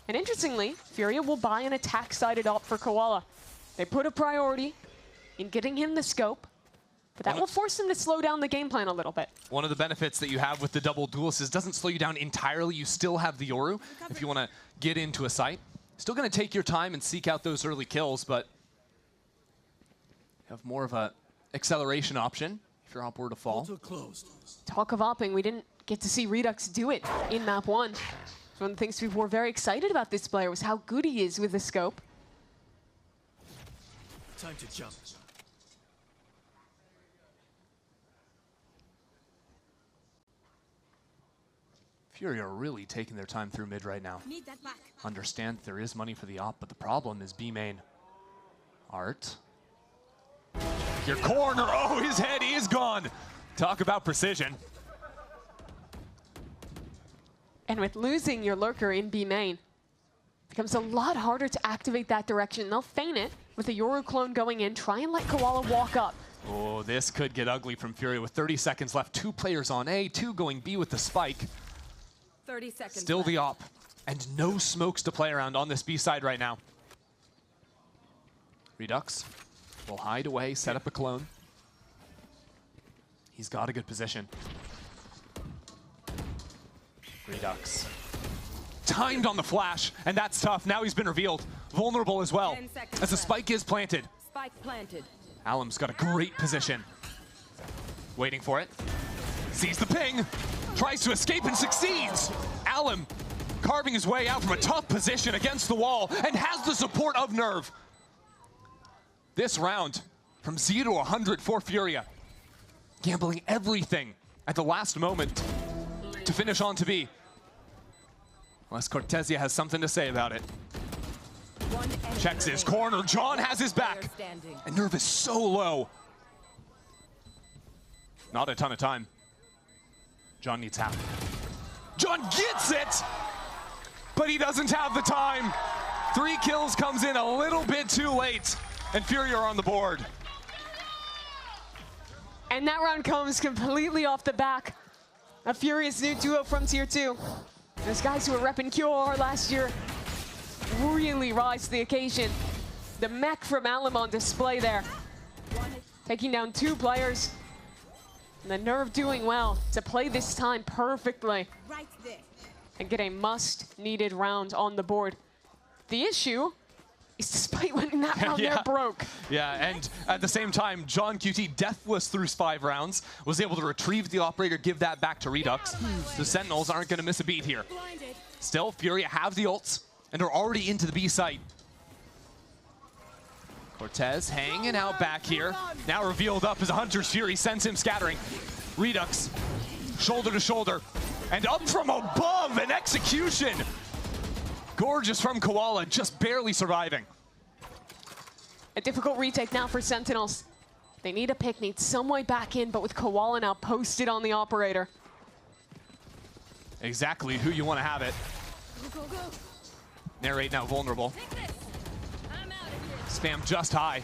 And interestingly, Furia will buy an attack-sided op for Koala. They put a priority in getting him the scope, but that will force him to slow down the game plan a little bit.
One of the benefits that you have with the double duelist is it doesn't slow you down entirely. You still have the Yoru if you want to get into a site. Still going to take your time and seek out those early kills, but you have more of a acceleration option if your op were to fall.
Talk of opping, we didn't get to see Redux do it in map 1. One of the things people were very excited about this player was how good he is with the scope.
Time to jump.
Fury are really taking their time through mid right now.
Need that back.
Understand there is money for the op, but the problem is B main. Art. Your corner, oh, his head is gone. Talk about precision.
And with losing your lurker in B main, it becomes a lot harder to activate that direction. They'll feign it with a Yoru clone going in, try and let Koala walk up.
Oh, this could get ugly from Fury with 30 seconds left. 2 players on A, 2 going B with the spike.
30 seconds
Still
left.
the op, and no smokes to play around on this B side right now. Redux will hide away, set up a clone. He's got a good position. Redux. Timed on the flash, and that's tough. Now he's been revealed. Vulnerable as well,
10 seconds
as the
left.
spike is planted.
Spike planted.
Alum's got a great position. Waiting for it. Sees the ping. Tries to escape and succeeds. Alum carving his way out from a tough position against the wall and has the support of Nerve. This round, from 0 to 100 for Furia. Gambling everything at the last moment to finish on to B. Unless Cortesia has something to say about it. Checks his corner. John has his back. And Nerve is so low. Not a ton of time. John needs half. John gets it! But he doesn't have the time. 3 kills comes in a little bit too late. And Fury are on the board.
And that round comes completely off the back. A Furious new duo from Tier 2. Those guys who were repping QOR last year really rise to the occasion. The mech from Alum on display there. Taking down 2 players. And the Nerve doing well to play this time perfectly.
Right there.
And get a must-needed round on the board. The issue is despite winning that round, they're broke.
Yeah, and at the same time, John QT, deathless through 5 rounds, was able to retrieve the operator, give that back to Redux. The Sentinels aren't going to miss a beat here.
Blinded.
Still, Fury have the ults, and are already into the B site. Cortez hanging out back here. Now revealed up as a Hunter's Fury sends him scattering. Redux, shoulder to shoulder, and up from above, an execution. Gorgeous from Koala, just barely surviving.
A difficult retake now for Sentinels. They need a pick, need some way back in, but with Koala now posted on the operator.
Exactly who you want to have it.
Go, go, go.
Narrate now vulnerable.
Take this. I'm out of here.
Spam just high.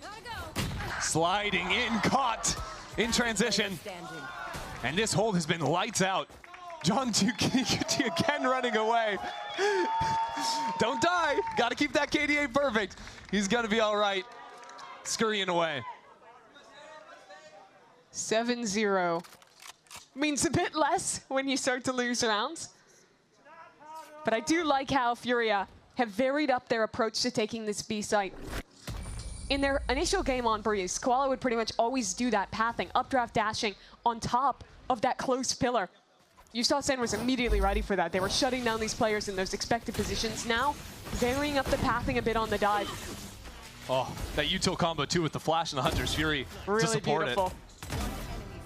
Gotta go.
Sliding in, caught in transition.
Standing.
And this hold has been lights out. John QT again running away. Don't die. Got to keep that KDA perfect. He's going to be all right. Scurrying away.
7-0. Means a bit less when you start to lose rounds. But I do like how Furia have varied up their approach to taking this B site. In their initial game on Breeze, Koala would pretty much always do that pathing, updraft dashing on top of that close pillar. You saw SEN was immediately ready for that. They were shutting down these players in those expected positions. Now, varying up the pathing a bit on the dive.
Oh, that util combo too with the flash and the Hunter's Fury
Really
to support
beautiful.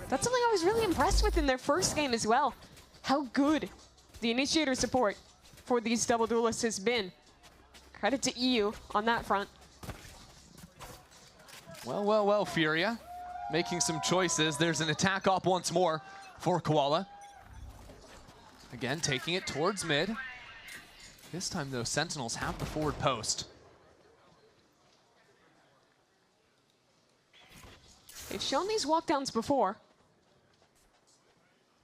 That's something I was really impressed with in their first game as well. How good the initiator support for these double duelists has been. Credit to EU on that front.
Well, well, well, Furia making some choices. There's an attack op once more for Koala. Again, taking it towards mid. This time, though, Sentinels have the forward post.
They've shown these walkdowns before.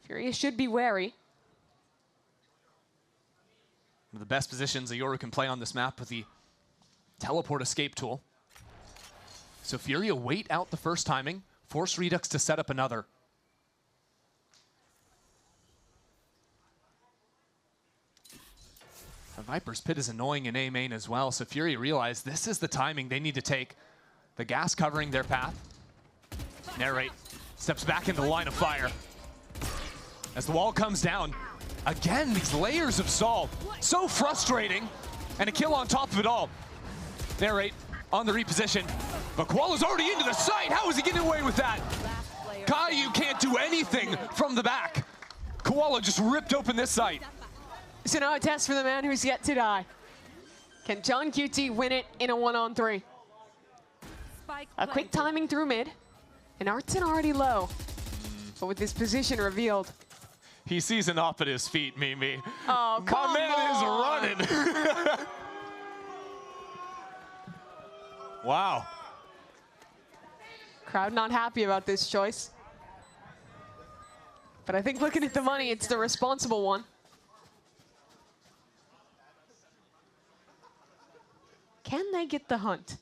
Furia should be wary.
One of the best positions a Yoru can play on this map with the teleport escape tool. So Furia wait out the first timing, force Redux to set up another. The Viper's Pit is annoying in A main as well, so Furia realized this is the timing they need to take. The gas covering their path. Narrate steps back into the line of fire. As the wall comes down, again, these layers of Sol. So frustrating, and a kill on top of it all. Narrate on the reposition, but Koala's already into the site. How is he getting away with that? Caillou can't do anything from the back. Koala just ripped open this site.
So now a test for the man who's yet to die. Can John QT win it in a 1-on-3? A quick timing through mid, and Artson already low. But with this position revealed.
He sees an op at his feet, Mimi.
Oh, come
My man
on.
is running. Wow.
Crowd not happy about this choice. But I think looking at the money, it's the responsible one. Can they get the hunt?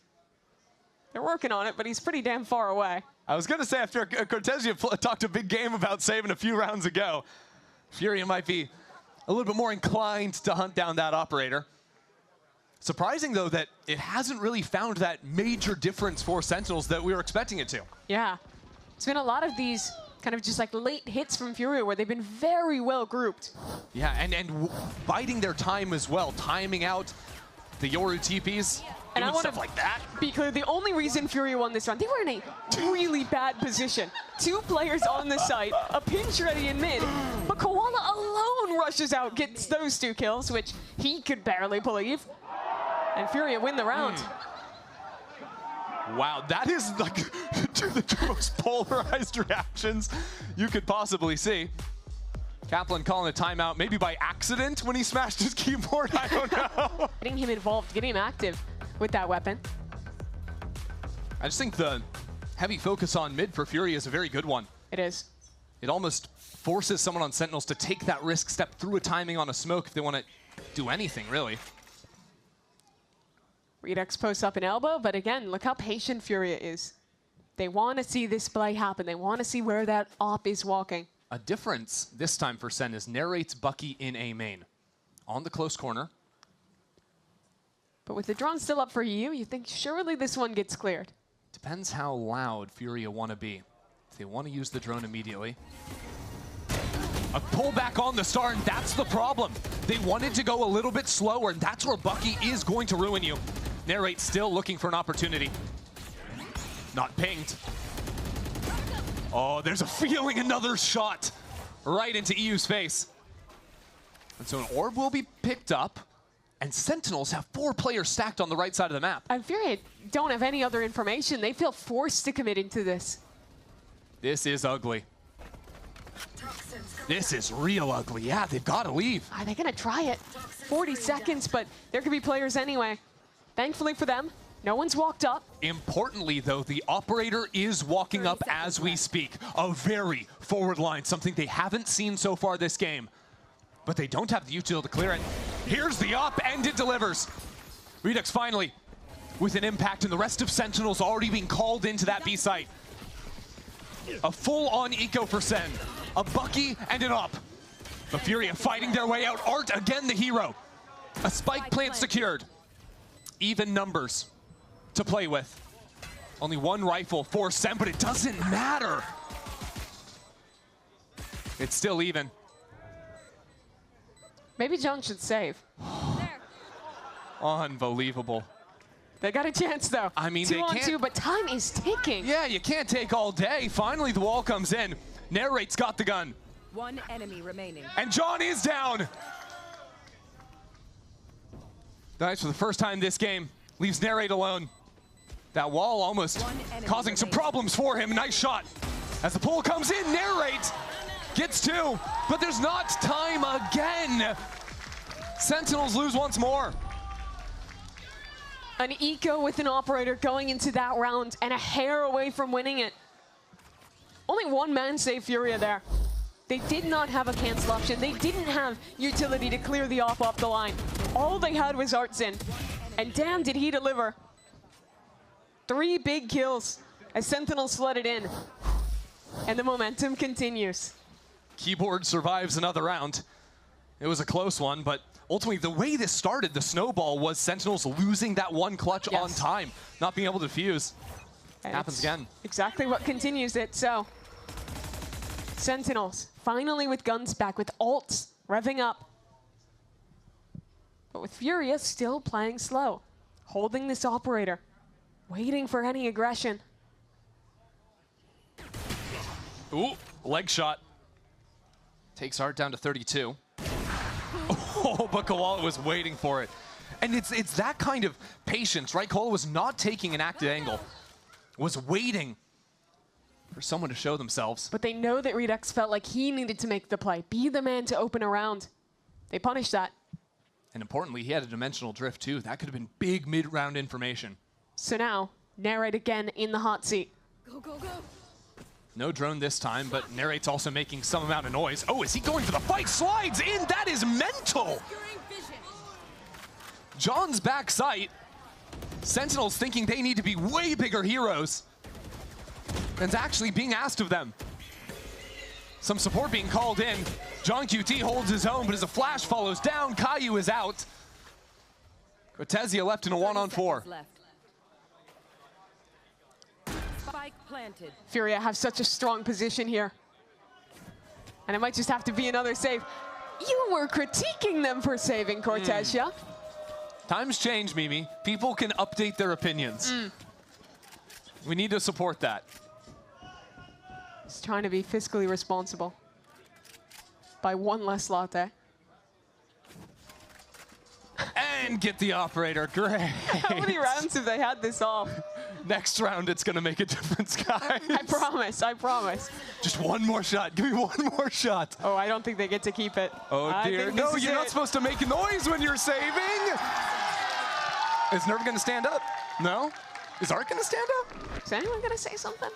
They're working on it, but he's pretty damn far away.
I was going to say, after Cortezia talked a big game about saving a few rounds ago, Furia might be a little bit more inclined to hunt down that operator. Surprising, though, that it hasn't really found that major difference for Sentinels that we were expecting it to.
Yeah. It's been a lot of these kind of just like late hits from Furia where they've been very well grouped.
Yeah, and biding their time as well, timing out the Yoru TPs,
And I
doing
want
stuff
to
like that.
be clear, the only reason Furia won this round, they were in a really bad position. 2 players on the site, a pinch ready in mid, but Koala alone rushes out, gets those 2 kills, which he could barely believe. And Furia win the round.
Wow, that is like the most polarized reactions you could possibly see. Kaplan calling a timeout, maybe by accident when he smashed his keyboard, I don't know.
Getting him involved, getting him active with that weapon.
I just think the heavy focus on mid for Fury is a very good one.
It is.
It almost forces someone on Sentinels to take that risk, step through a timing on a smoke if they want to do anything, really.
Redux posts up an elbow, but again, look how patient Furia is. They want to see this play happen. They want to see where that op is walking.
A difference this time for Sen is narrates Bucky in A main. On the close corner.
But with the drone still up for EU, you think surely this one gets cleared.
Depends how loud Furia want to be. If they want to use the drone immediately. A pullback on the star, and that's the problem. They wanted to go a little bit slower, and that's where Bucky is going to ruin you. Narrate still looking for an opportunity. Not pinged. Oh, there's a feeling another shot right into EU's face. And so an orb will be picked up, and Sentinels have 4 players stacked on the right side of the map.
And Furia don't have any other information. They feel forced to commit into this.
This is ugly. This is real ugly. Yeah, they've got to leave.
Are they going to try it? 40 seconds, but there could be players anyway. Thankfully for them, no one's walked up.
Importantly, though, the operator is walking up as we speak. A very forward line, something they haven't seen so far this game. But they don't have the util to clear it. Here's the op, and it delivers. Redux finally with an impact, and the rest of Sentinels already being called into that B site. A full-on eco for Sen. A Bucky and an op. The Furia fighting their way out. Art, again the hero. A spike plant secured. Even numbers to play with. Only 1 rifle for Sen, but it doesn't matter. It's still even.
Maybe John should save.
There.
Unbelievable.
They got a chance, though.
I mean,
2
they
on
can't-
2, but time is ticking.
Yeah, you can't take all day. Finally, the wall comes in. Narrate's got the gun.
One enemy remaining.
And John is down. Nice, for the first time this game, leaves Narrate alone. That wall almost
One enemy
causing some
remaining.
problems for him. Nice shot. As the pull comes in, Narrate gets 2, but there's not time again. Sentinels lose once more.
An eco with an operator going into that round and a hair away from winning it. Only one man saved Furia there. They did not have a cancel option. They didn't have utility to clear the off the line. All they had was Artsin. And damn, did he deliver. 3 big kills as Sentinels flooded in. And the momentum continues.
Keyboard survives another round. It was a close one, but ultimately the way this started, the snowball, was Sentinels losing that one clutch on time, not being able to defuse.
And
Happens
it's
again.
Exactly what continues it, so. Sentinels, finally with guns back, with ults revving up. But with Furia still playing slow, holding this operator, waiting for any aggression.
Ooh, leg shot. Takes Art down to 32. Oh, but Koala was waiting for it. And it's that kind of patience, right? Koala was not taking an active angle, was waiting for someone to show themselves.
But they know that Redux felt like he needed to make the play, be the man to open a round. They punished that.
And importantly, he had a dimensional drift too. That could have been big mid-round information.
So now, Narrate again in the hot seat.
Go, go, go.
No drone this time, but Narrate's also making some amount of noise. Oh, is he going for the fight? Slides in, that is mental!
Securing vision.
John's back sight. Sentinels thinking they need to be way bigger heroes than's actually being asked of them. Some support being called in. John QT holds his own, but as a flash follows down, Caillou is out. Cortezia left in a 1-on-4.
Left. Spike planted.
Furia have such a strong position here. And it might just have to be another save. You were critiquing them for saving, Cortezia.
Times change, Mimi. People can update their opinions. We need to support that.
He's trying to be fiscally responsible. By 1 less latte.
And get the operator, great.
How many rounds have they had this off?
Next round, it's gonna make a difference, guys.
I promise, I promise.
Just one more shot, give me one more shot.
Oh, I don't think they get to keep it.
Oh
I
dear,
think
no,
this is
you're not
it.
supposed to make noise when you're saving. Is Nerv gonna stand up? No? Is Art gonna stand up?
Is anyone gonna say something?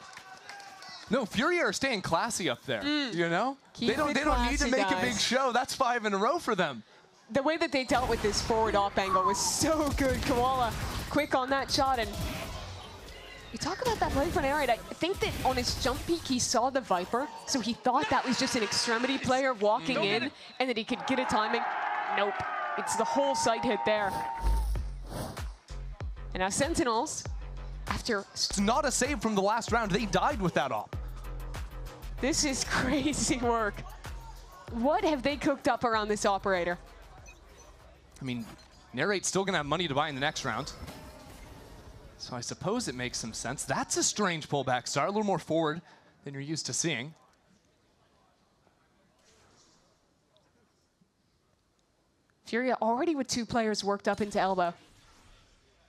No, Furia are staying classy up there, you know?
Keep
They don't
it
need to
classy,
make a
guys.
big show. That's 5 in a row for them.
The way that they dealt with this forward op angle was so good. Koala quick on that shot, and you talk about that play for Narrate. I think that on his jump peek, he saw the Viper, so he thought that was just an extremity player walking in and that he could get a timing. Nope, it's the whole site hit there. And now Sentinels, after
It's not a save from the last round. They died with that op.
this is crazy work. What have they cooked up around this operator?
I mean, Narrate's still gonna have money to buy in the next round. So I suppose it makes some sense. That's a strange pullback start, a little more forward than you're used to seeing.
Furia already with 2 players worked up into elbow.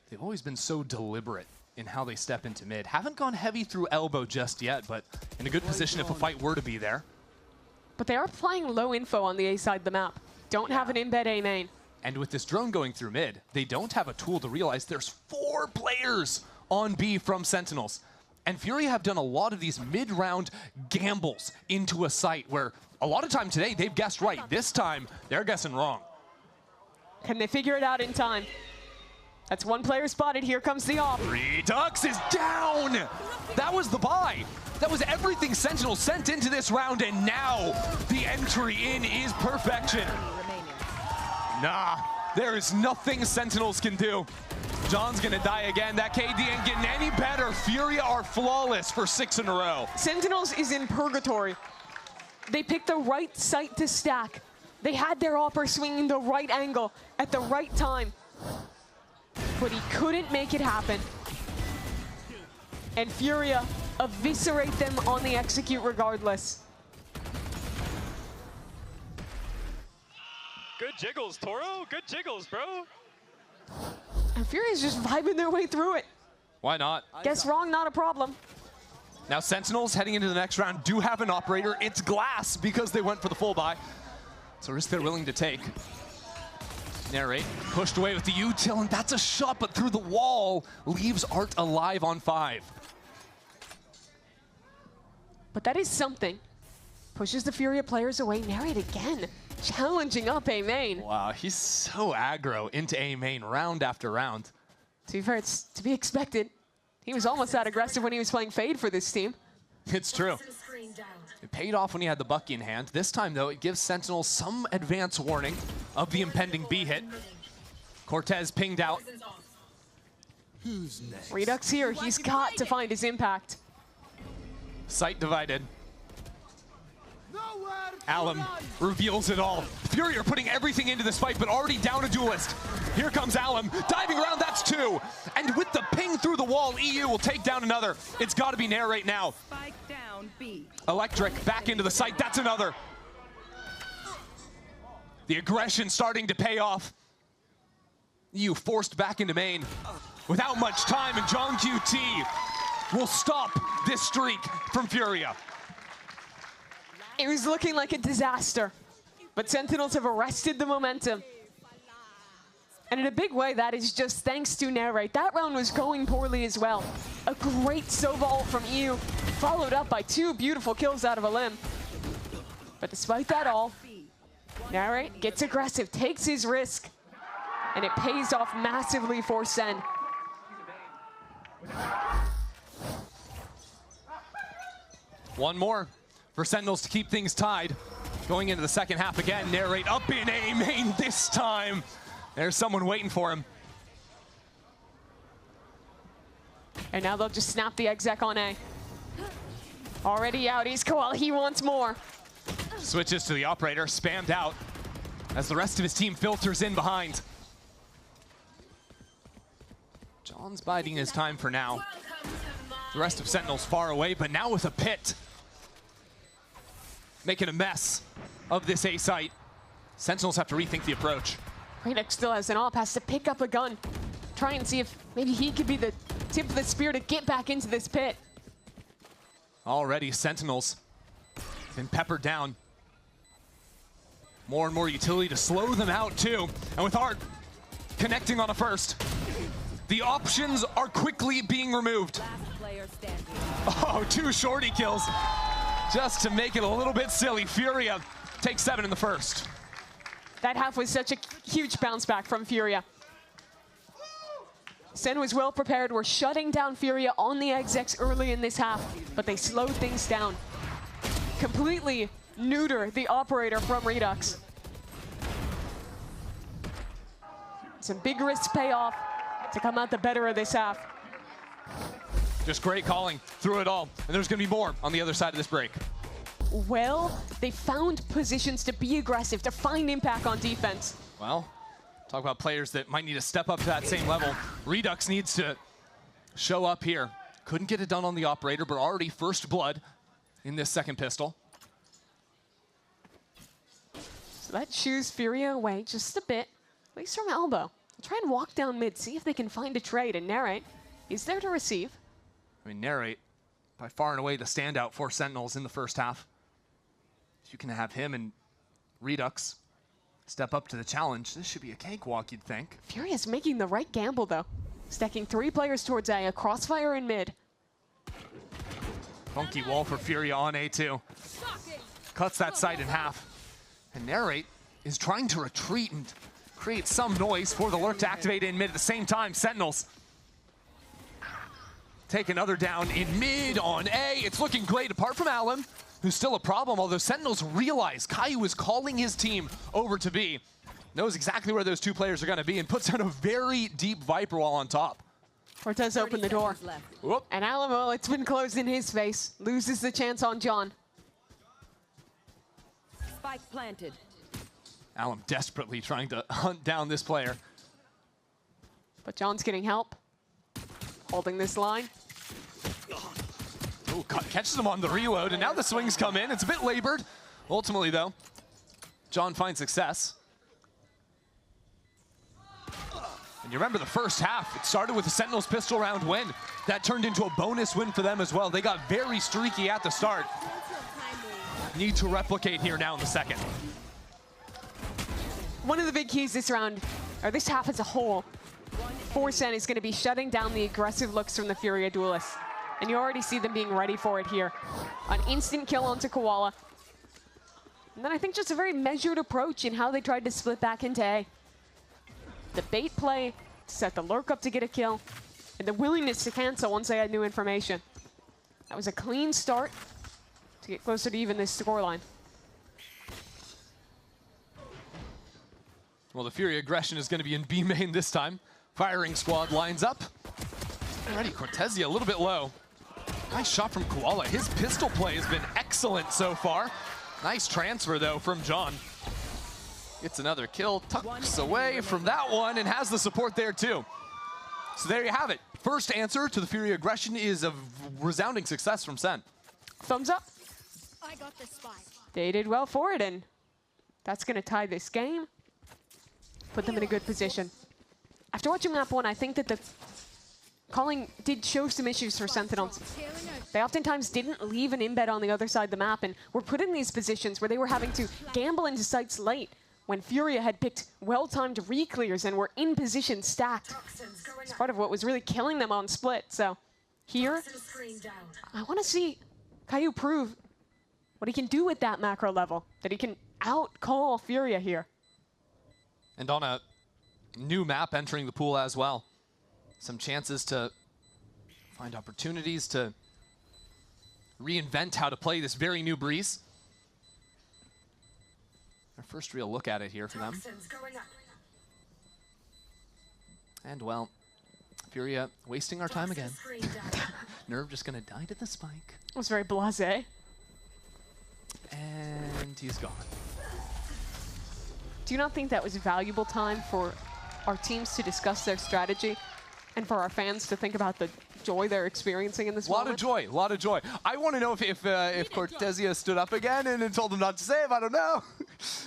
They've always been so deliberate in how they step into mid. Haven't gone heavy through elbow just yet, but in a good position if a fight were to be there.
But they are playing low info on the A side of the map. Don't have an embed A main.
And with this drone going through mid, they don't have a tool to realize there's 4 players on B from Sentinels. And Fury have done a lot of these mid-round gambles into a site where a lot of time today they've guessed right. This time, they're guessing wrong.
Can they figure it out in time? That's 1 player spotted. Here comes the off.
Redux is down! That was the buy. That was everything Sentinel sent into this round, and now the entry in is perfection.
Remaining.
Nah, there is nothing Sentinels can do. John's gonna die again. That KD ain't getting any better. Furia are flawless for 6 in a row.
Sentinels is in purgatory. They picked the right site to stack. They had their opera swinging the right angle at the right time. But he couldn't make it happen. And Furia eviscerate them on the execute regardless.
Good jiggles, Toro. Good jiggles, bro.
And Furia's just vibing their way through it.
Why not?
Guess wrong, not a problem.
Now Sentinels heading into the next round do have an operator. It's Glass because they went for the full buy. It's a risk they're willing to take. Narrate, pushed away with the util, and that's a shot, but through the wall, leaves Art alive on 5.
But that is something. Pushes the Furia players away. Narrate again, challenging up A main.
Wow, he's so aggro into A main round after round.
To be fair, it's to be expected. He was almost that aggressive when he was playing Fade for this team.
It's true. It paid off when he had the Bucky in hand. This time, though, it gives Sentinels some advance warning of the impending B hit. Cortez pinged out.
Who's next?
Redux here, he's got to find his impact.
Sight divided. Alum reveals it all. Fury are putting everything into this fight, but already down a duelist. Here comes Alum, diving around, that's 2. And with the ping through the wall, EU will take down another. It's gotta be Narrate now.
Spike down B.
Electric back into the site, that's another. The aggression starting to pay off. EU forced back into main without much time, and John QT will stop this streak from Furia.
It was looking like a disaster, but Sentinels have arrested the momentum. And in a big way, that is just thanks to Narrate. That round was going poorly as well. A great Sova ult from EU, followed up by 2 beautiful kills out of a limb. But despite that all, Narrate gets aggressive, takes his risk, and it pays off massively for SEN.
One more for Sentinels to keep things tied. Going into the second half again, Narrate up in A main this time. There's someone waiting for him.
And now they'll just snap the exec on A. Already out, he's Koala, he wants more.
Switches to the operator, spammed out as the rest of his team filters in behind. John's biding his time for now. The rest of Sentinels far away, but now with a pit. Making a mess of this A site. Sentinels have to rethink the approach.
Redux still has an op, has to pick up a gun. Try and see if maybe he could be the tip of the spear to get back into this pit.
Already Sentinels been peppered down. More and more utility to slow them out too. And with Art connecting on a first, the options are quickly being removed.
Last player standing.
Oh, 2 shorty kills. Just to make it a little bit silly, Furia takes 7 in the first.
That half was such a huge bounce back from Furia. SEN was well prepared. We're shutting down Furia on the execs early in this half, but they slowed things down. Completely neuter the operator from Redux. Some big risks pay off to come out the better of this half.
Just great calling through it all. And there's gonna be more on the other side of this break.
Well, they found positions to be aggressive, to find impact on defense.
Well, talk about players that might need to step up to that same level. Redux needs to show up here. Couldn't get it done on the operator, but already first blood in this second pistol.
So that shoos Furia away just a bit, at least from elbow. They'll try and walk down mid, see if they can find a trade, and Narrate is there to receive.
I mean, Narrate, by far and away the standout for Sentinels in the first half. If you can have him and Redux step up to the challenge, this should be a cakewalk, you'd think.
Furia's making the right gamble, though. Stacking 3 players towards A, a crossfire in mid.
Funky wall for Furia on A2. Cuts that side in half. And Narrate is trying to retreat and create some noise for the lurk to activate in mid. At the same time, Sentinels take another down in mid on A. It's looking great, apart from Alum, who's still a problem, although Sentinels realize Caillou is calling his team over to B. Knows exactly where those 2 players are gonna be and puts down a very deep Viper wall on top.
Cortez opened the door.
Whoop.
And Alum, well, it's been closed in his face. Loses the chance on John.
Spike planted.
Alum desperately trying to hunt down this player.
But John's getting help. Holding this line.
Ooh, catches him on the reload, and now the swings come in. It's a bit labored. Ultimately, though, John finds success. And you remember the first half, it started with a Sentinels pistol round win. That turned into a bonus win for them as well. They got very streaky at the start. Need to replicate here now in the second.
One of the big keys this round, or this half as a whole, for SEN is going to be shutting down the aggressive looks from the Furia duelists. And you already see them being ready for it here. An instant kill onto Koala. And then I think just a very measured approach in how they tried to split back into A. The bait play, set the lurk up to get a kill, and the willingness to cancel once they had new information. That was a clean start to get closer to even this scoreline.
Well, the Fury aggression is going to be in B main this time. Firing squad lines up. Already Cortezia a little bit low. Nice shot from Koala. His pistol play has been excellent so far. Nice transfer, though, from John. Gets another kill, tucks away from that one, and has the support there, too. So there you have it. First answer to the Fury aggression is a resounding success from SEN.
Thumbs up.
I got the spike.
They did well for it, and that's going to tie this game. Put them in a good position. After watching map 1, I think that the calling did show some issues for Sentinels. They oftentimes didn't leave an embed on the other side of the map and were put in these positions where they were having to gamble into sites late when Furia had picked well-timed re-clears and were in position stacked. It's part of what was really killing them on split. So here, I want to see Caillou prove what he can do with that macro level, that he can out-call Furia here.
And on a new map entering the pool as well. Some chances to find opportunities to reinvent how to play this very new Breeze. Our first real look at it here for them. And well, Furia wasting our time again. Nerve just gonna die to the spike.
It was very blasé.
And he's gone.
Do you not think that was valuable time for our teams to discuss their strategy and for our fans to think about the joy they're experiencing in this moment?
A lot of joy. I want to know if Cortezia stood up again and told them not to save. I don't know.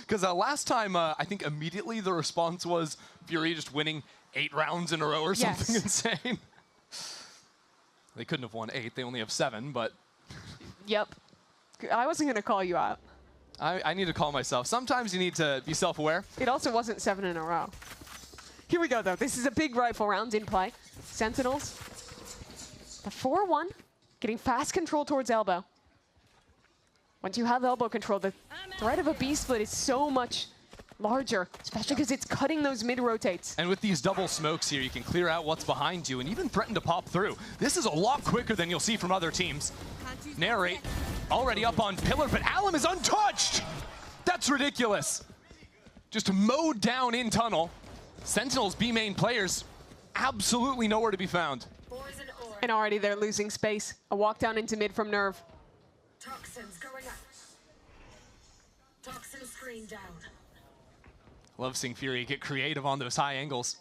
Because last time, I think immediately the response was Fury just winning 8 rounds in a row or something insane. They couldn't have won 8. They only have 7, but...
Yep. I wasn't going to call you out.
I need to call myself. Sometimes you need to be self-aware.
It also wasn't 7 in a row. Here we go, though. This is a big rifle round in play. Sentinels, the 4-1, getting fast control towards elbow. Once you have elbow control, the threat of a B split is so much larger, especially because it's cutting those mid-rotates.
And with these double smokes here, you can clear out what's behind you and even threaten to pop through. This is a lot quicker than you'll see from other teams. Narrate already up on pillar, but Alum is untouched! That's ridiculous. Just mowed down in tunnel. Sentinels B main players absolutely nowhere to be found.
And already they're losing space. A walk down into mid from Nerve.
Toxins going up. Toxin screen down.
Love seeing Fury get creative on those high angles.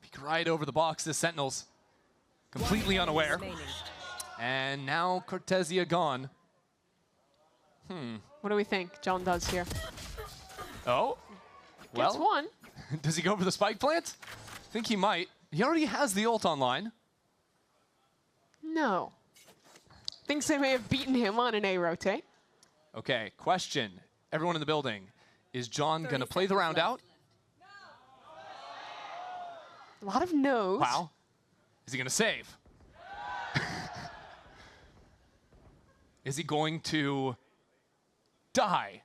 Peek right over the box, the Sentinels completely unaware. And now Cortezia gone.
What do we think John does here?
Oh,
Gets
well,
one.
does he go for the spike plant? I think he might. He already has the ult online.
No. Thinks they may have beaten him on an A rotate.
Okay, question. Everyone in the building. Is John going to play the round out?
A lot of no's.
Wow. Is he going to save? Is he going to die?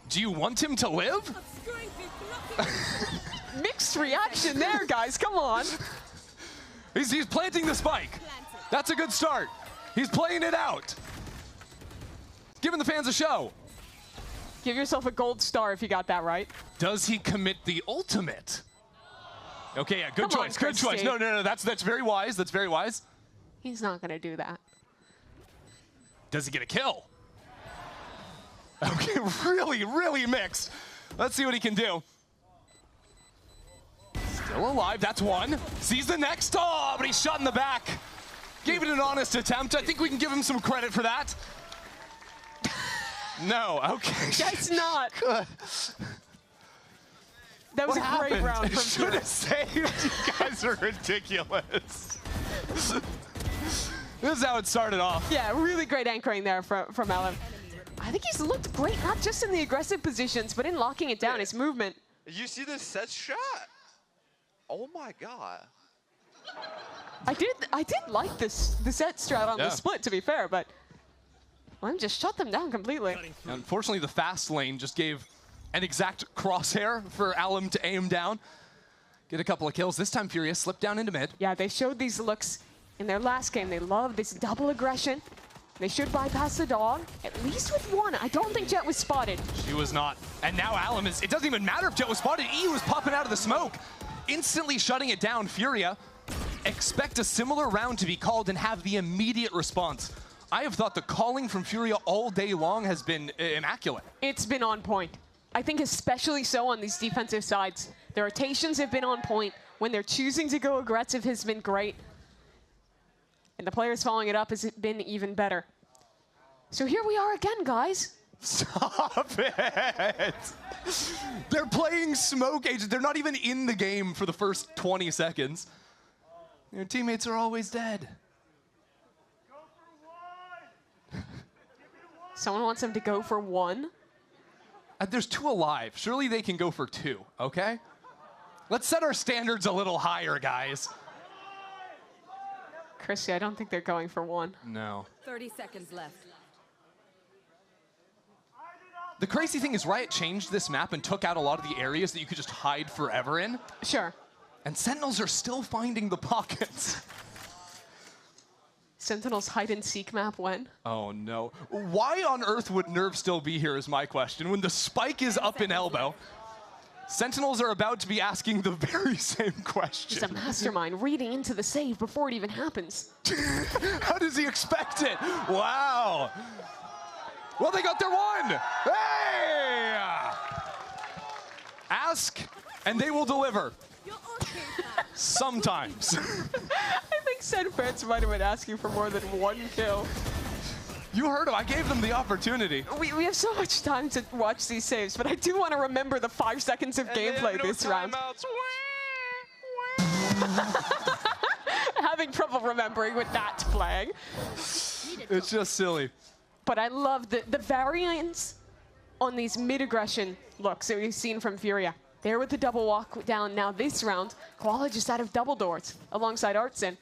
Do you want him to live?
Mixed reaction there, guys. Come on.
He's planting the spike. That's a good start. He's playing it out. Giving the fans a show.
Give yourself a gold star if you got that right.
Does he commit the ultimate? Okay, yeah, good choice, good choice. No, that's very wise. That's very wise.
He's not going to do that.
Does he get a kill? Okay, really mixed. Let's see what he can do. Still alive, that's one. Sees the next, oh, but he's shot in the back. Gave it an honest attempt. I think we can give him some credit for that. No, okay.
Guess not. That was a great round from
Should have saved. You guys are ridiculous. This is how it started off.
Yeah, really great anchoring there from Alan. I think he's looked great, not just in the aggressive positions, but in locking it down, his movement.
You see this set shot? Oh my god.
I did like the set strat on the split, to be fair, but Lem just shut them down completely.
Unfortunately, the fast lane just gave an exact crosshair for Alum to aim down. Get a couple of kills. This time, Furia slipped down into mid.
Yeah, they showed these looks in their last game. They love this double aggression. They should bypass the dog, at least with one. I don't think Jet was spotted.
She was not. And now Alum is, it doesn't even matter if Jet was spotted. EU was popping out of the smoke, instantly shutting it down. Furia expect a similar round to be called and have the immediate response. I have thought the calling from Furia all day long has been immaculate.
It's been on point. I think especially so on these defensive sides. The rotations have been on point. When they're choosing to go aggressive has been great. And the players following it up has been even better. So here we are again, guys.
Stop it! They're playing smoke agent. They're not even in the game for the first 20 seconds. Their teammates are always dead.
Someone wants them to go for one.
There's two alive. Surely they can go for two, okay? Let's set our standards a little higher, guys.
Chrissy, I don't think they're going for one.
No.
30 seconds left.
The crazy thing is Riot changed this map and took out a lot of the areas that you could just hide forever in.
Sure.
And Sentinels are still finding the pockets.
Sentinel's hide-and-seek map when?
Oh, no. Why on earth would Nerve still be here is my question. When the spike is up in elbow, Sentinels are about to be asking the very same question.
He's a mastermind reading into the save before it even happens.
How does he expect it? Wow. Well, they got their one. Hey! Ask, and they will deliver. Sometimes.
I think Sen fans might have been asking for more than one kill.
You heard him. I gave them the opportunity.
We have so much time to watch these saves, but I do want to remember the 5 seconds of gameplay this round. Having trouble remembering with that playing.
It's just silly.
But I love the variance on these mid-aggression looks that we've seen from Furia. There with the double walk down. Now this round, Koala just out of double doors alongside Artson.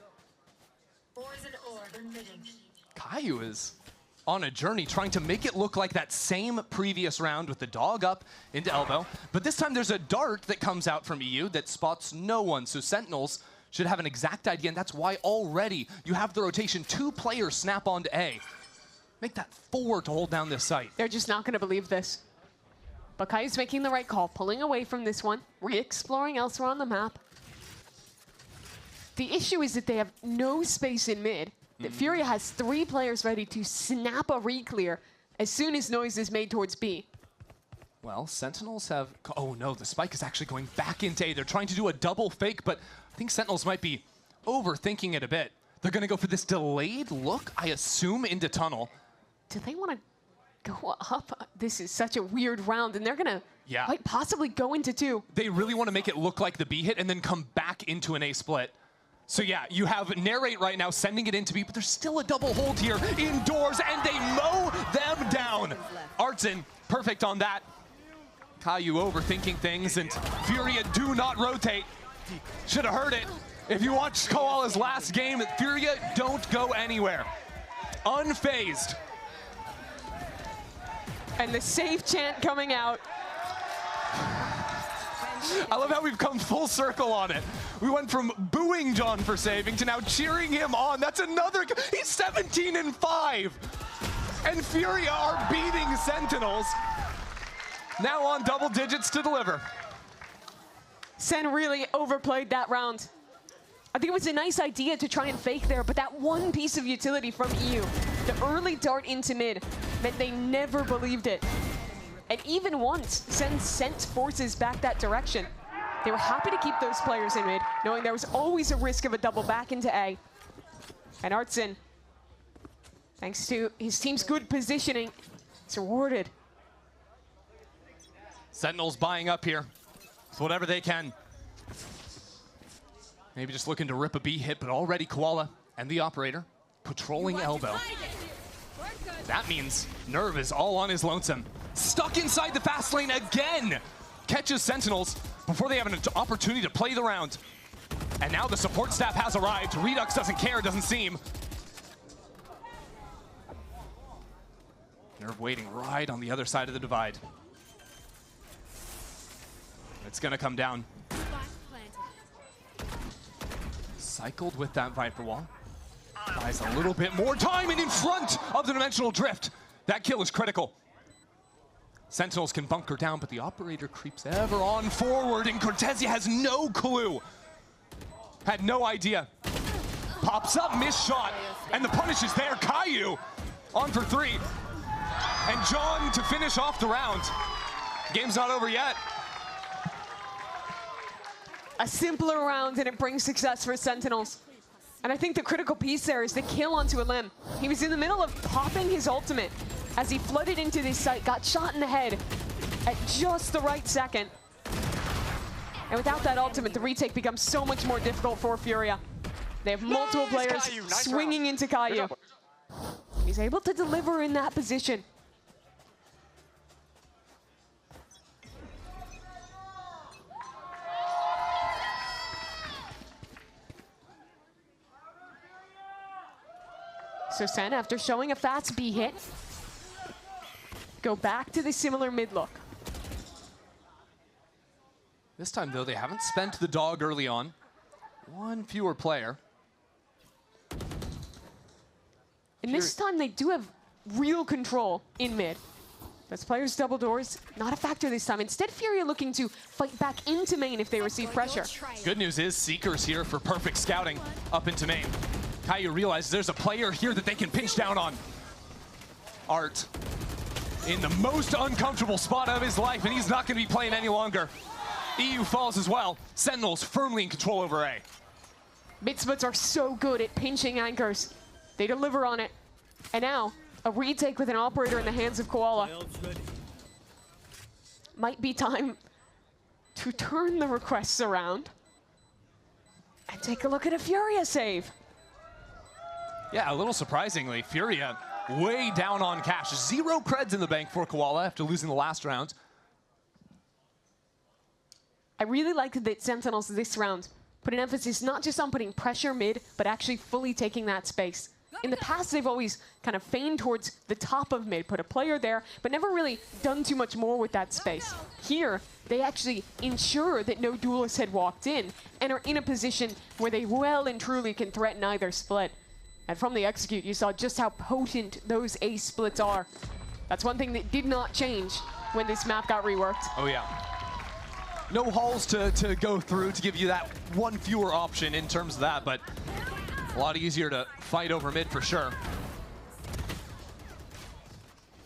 Caillou is on a journey trying to make it look like that same previous round with the dog up into elbow. But this time there's a dart that comes out from EU that spots no one. So Sentinels should have an exact idea, and that's why already you have the rotation. 2 players snap onto A. Make that 4 to hold down this site.
They're just not going to believe this. But Caillou's making the right call, pulling away from this one, re-exploring elsewhere on the map. The issue is that they have no space in mid. That Furia has 3 players ready to snap a re-clear as soon as noise is made towards B.
Well, Sentinels have... Oh no, the spike is actually going back into A. They're trying to do a double fake, but I think Sentinels might be overthinking it a bit. They're going to go for this delayed look, I assume, into tunnel.
Do they want to go up? This is such a weird round, and they're going to quite possibly go into 2.
They really want to make it look like the B hit and then come back into an A split. So yeah, you have Narrate right now sending it into B, but there's still a double hold here indoors, and they mow them down. Artson, perfect on that. Caillou overthinking things, and Furia do not rotate. Should have heard it. If you watched Koala's last game, Furia don't go anywhere. Unfazed.
And the save chant coming out.
I love how we've come full circle on it. We went from booing John for saving to now cheering him on. That's another, he's 17-5. And Furia are beating Sentinels. Now on double digits to deliver.
Sen really overplayed that round. I think it was a nice idea to try and fake there, but that one piece of utility from EU, the early dart into mid, meant they never believed it. And even once SEN sent forces back that direction, they were happy to keep those players in mid, knowing there was always a risk of a double back into A. And Artson, thanks to his team's good positioning, is rewarded.
Sentinels buying up here with whatever they can. Maybe just looking to rip a B hit, but already Koala and the operator patrolling elbow. That means Nerve is all on his lonesome. Stuck inside the fast lane again. Catches Sentinels before they have an opportunity to play the round. And now the support staff has arrived. Redux doesn't care, doesn't seem. Nerve waiting right on the other side of the divide. It's gonna come down. Cycled with that Viper Wall. Buys a little bit more time and in front of the Dimensional Drift. That kill is critical. Sentinels can bunker down, but the operator creeps ever on forward, and Cortezia has no clue. Had no idea. Pops up, missed shot, and the punish is there. Caillou on for 3. And John to finish off the round. Game's not over yet.
A simpler round, and it brings success for Sentinels. And I think the critical piece there is the kill onto a limb. He was in the middle of popping his ultimate as he flooded into this site, got shot in the head at just the right second. And without that ultimate, the retake becomes so much more difficult for Furia. They have multiple players swinging into Caillou. He's able to deliver in that position. So SEN, after showing a fast B hit, go back to the similar mid look.
This time, though, they haven't spent the dog early on. One fewer player.
And this time, they do have real control in mid. Those players double doors, not a factor this time. Instead, Furia looking to fight back into main if they receive pressure.
Good news is Seeker's here for perfect scouting up into main. Caillou realizes there's a player here that they can pinch down on. Art in the most uncomfortable spot of his life, and he's not going to be playing any longer. EU falls as well. Sentinels firmly in control over A.
Mid splits are so good at pinching anchors. They deliver on it. And now, a retake with an operator in the hands of Koala. Might be time to turn the requests around and take a look at a Furia save.
Yeah, a little surprisingly, Furia way down on cash. 0 creds in the bank for Koala after losing the last round.
I really like that Sentinels this round put an emphasis not just on putting pressure mid, but actually fully taking that space. In the past, they've always kind of feigned towards the top of mid, put a player there, but never really done too much more with that space. Here, they actually ensure that no duelist had walked in and are in a position where they well and truly can threaten either split. And from the execute, you saw just how potent those ace splits are. That's one thing that did not change when this map got reworked.
Oh, yeah. No halls to go through to give you that one fewer option in terms of that, but a lot easier to fight over mid for sure.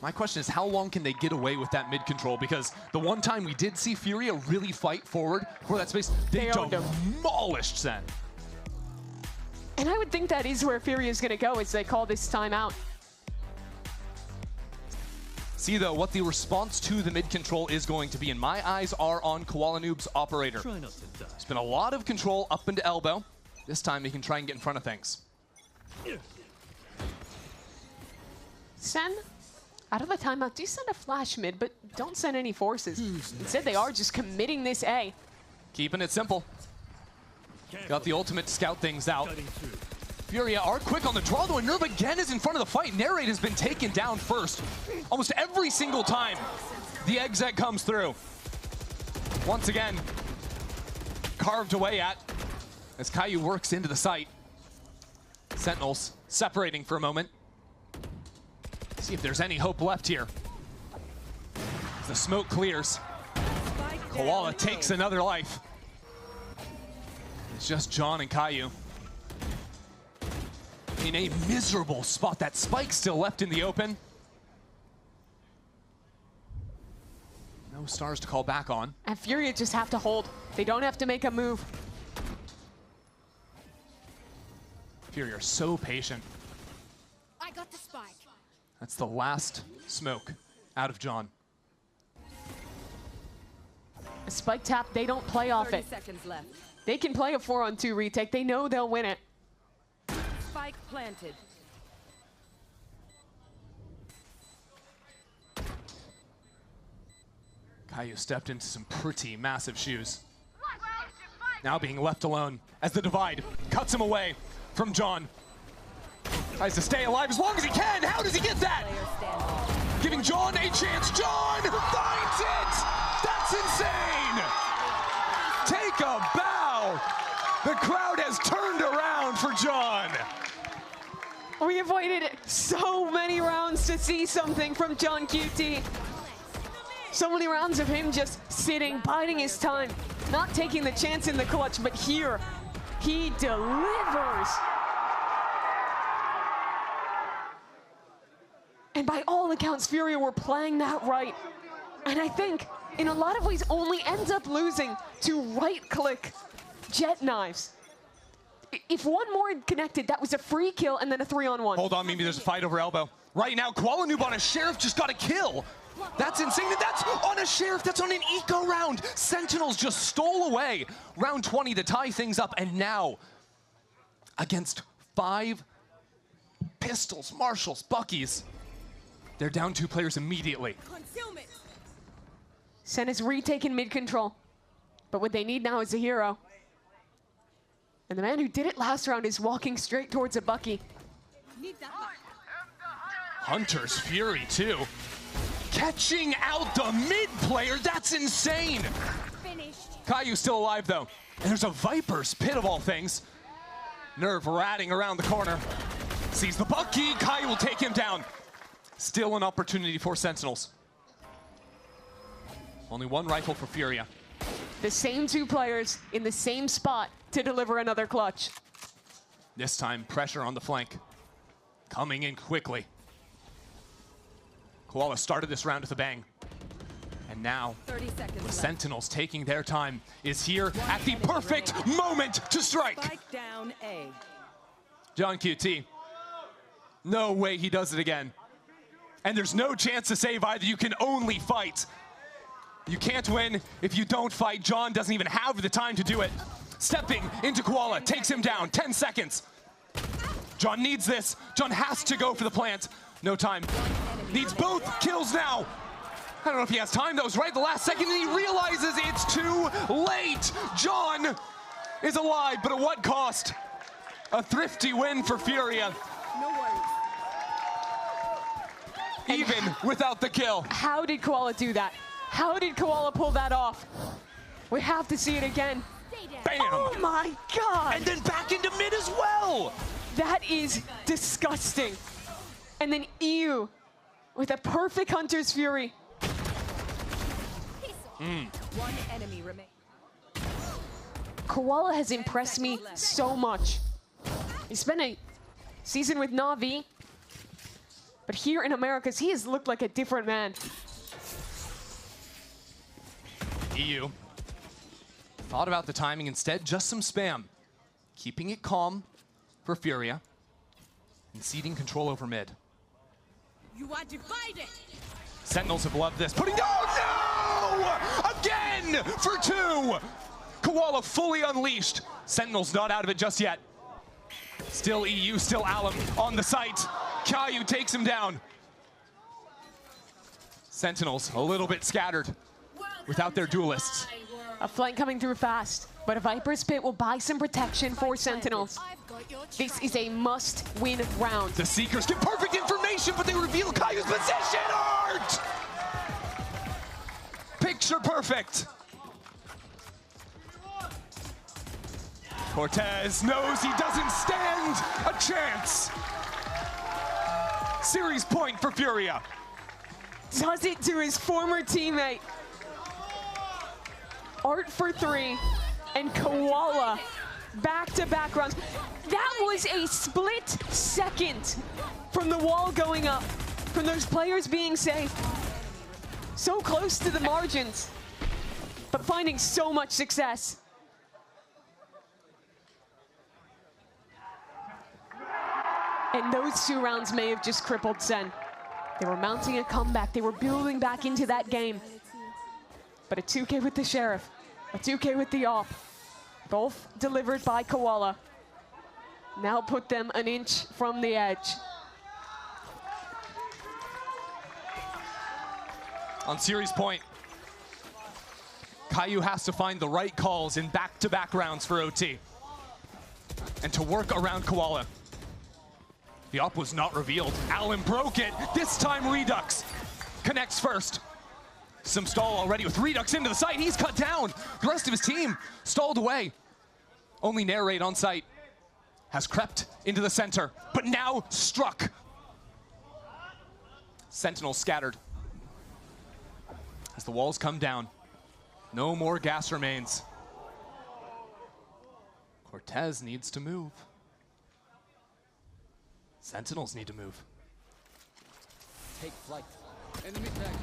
My question is, how long can they get away with that mid control? Because the one time we did see Furia really fight forward for that space, they demolished SEN.
And I would think that is where Furia is going to go as they call this timeout.
See, though, what the response to the mid control is going to be, and my eyes are on Koala Noob's operator. There's been a lot of control up into elbow. This time he can try and get in front of things.
SEN, out of the timeout, do send a flash mid, but don't send any forces. Instead, they are just committing this A.
Keeping it simple. Got the ultimate to scout things out. Furia are quick on the draw, though, and Nerve again is in front of the fight. Narrate has been taken down first. Almost every single time the exec comes through. Once again, carved away at as Caillou works into the site. Sentinels separating for a moment. See if there's any hope left here. As the smoke clears, Koala takes another life. It's just John and Caillou in a miserable spot. That spike still left in the open. No stars to call back on.
And Furia just have to hold. They don't have to make a move.
Fury are so patient.
I got the spike.
That's the last smoke out of John.
A spike tap, they don't play off
30
it.
seconds left.
They can play a 4-on-2 retake. They know they'll win it.
Spike planted.
Caillou stepped into some pretty massive shoes. Now being left alone as the divide cuts him away from John. Tries to stay alive as long as he can. How does he get that?
Player standing.
Giving John a chance. John finds it! That's insane! Take a bow! The crowd has turned around for John.
We have waited so many rounds to see something from John QT. So many rounds of him just sitting, biding his time, not taking the chance in the clutch, but here, he delivers. And by all accounts, Furia were playing that right. And I think, in a lot of ways, only ends up losing to right-click jet knives. If one more had connected, that was a free kill and then a 3-on-1.
Hold on, maybe there's a fight over elbow. Right now, Koala Noob on a Sheriff just got a kill. That's insane. That's on a Sheriff. That's on an eco round. Sentinels just stole away round 20 to tie things up. And now, against 5 pistols, marshals, Buckies, they're down 2 players immediately.
SEN has retaken mid-control, but what they need now is a hero. And the man who did it last round is walking straight towards a Bucky.
Hunter's Fury, too. Catching out the mid player, that's insane. Caillou's still alive, though. And there's a Viper's Pit of all things. Nerve ratting around the corner. Sees the Bucky, Caillou will take him down. Still an opportunity for Sentinels. Only one rifle for Furia.
The same 2 players in the same spot to deliver another clutch.
This time, pressure on the flank. Coming in quickly. Koala started this round with a bang. And now,
30 seconds
the
left.
Sentinels taking their time is here at the perfect moment to strike.
Spike down A.
John QT. No way he does it again. And there's no chance to save either. You can only fight. You can't win if you don't fight. John doesn't even have the time to do it. Stepping into Koala, takes him down, 10 seconds. John needs this. John has to go for the plant. No time. Needs both kills now. I don't know if he has time. That was right at the last second, and he realizes it's too late. John is alive, but at what cost? A thrifty win for Furia.
No worries.
Even without the kill.
How did Koala do that? How did Koala pull that off? We have to see it again.
Bam!
Oh my God!
And then back into mid as well!
That is disgusting. And then EU with a perfect Hunter's Fury.
One enemy remains.
Koala has impressed me so much. He spent a season with Na'Vi, but here in Americas, he has looked like a different man.
EU thought about the timing instead, just some spam. Keeping it calm for Furia and ceding control over mid.
You are divided.
Sentinels have loved this. Putting down, no! Again for 2! Koala fully unleashed. Sentinels not out of it just yet. Still EU, still Alum on the site. Caillou takes him down. Sentinels a little bit scattered without their duelists.
A flank coming through fast, but a Viper's Pit will buy some protection for Sentinels. This is a must-win round.
The Seekers get perfect information, but they reveal Caillou's position. Art! Picture perfect. Cortez knows he doesn't stand a chance. Series point for Furia.
Does it to his former teammate. Art for 3, and Koala back-to-back rounds. That was a split second from the wall going up, from those players being safe. So close to the margins, but finding so much success. And those 2 rounds may have just crippled SEN. They were mounting a comeback. They were building back into that game. But a 2K with the Sheriff, a 2K with the Op, both delivered by Koala, now put them an inch from the edge.
On series point, Caillou has to find the right calls in back-to-back rounds for OT and to work around Koala. The op was not revealed. Allen broke it. This time Redux connects first. Some stall already with Redux into the site. He's cut down. The rest of his team stalled away. Only Narrate on site has crept into the center, but now struck. Sentinels scattered. As the walls come down, no more gas remains. Cortez needs to move. Sentinels need to move.
Take flight.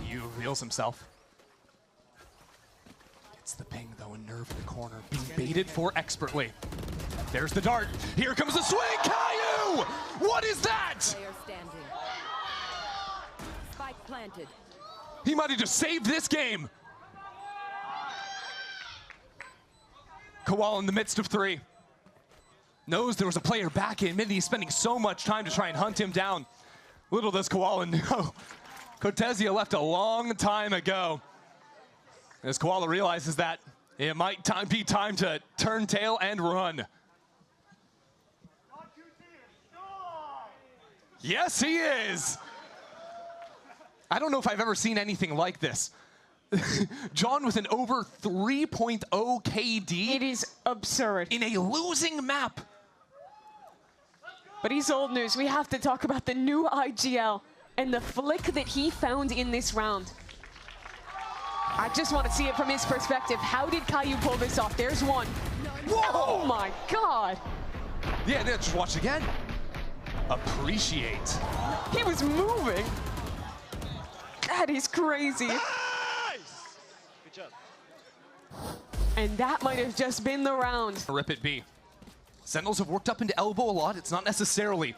He reveals himself. Gets the ping though, and Nerve in the corner, being baited for expertly. There's the dart. Here comes the swing. Caillou! What is that?
Player standing. Spike planted.
He might have just saved this game. Koala in the midst of 3. Knows there was a player back in mid. He's spending so much time to try and hunt him down. Little does Koala know. Cortezia left a long time ago. As Koala realizes that it might be time to turn tail and run. Yes, he is. I don't know if I've ever seen anything like this. John with an over 3.0 KD.
It is absurd.
In a losing map.
But he's old news. We have to talk about the new IGL and the flick that he found in this round. I just want to see it from his perspective. How did Caillou pull this off? There's one.
Whoa!
Oh my God.
Yeah, just watch again. Appreciate.
He was moving. That is crazy.
Nice! Good job.
And that might have just been the round.
Rip it be. Sentinels have worked up into elbow a lot. It's not necessarily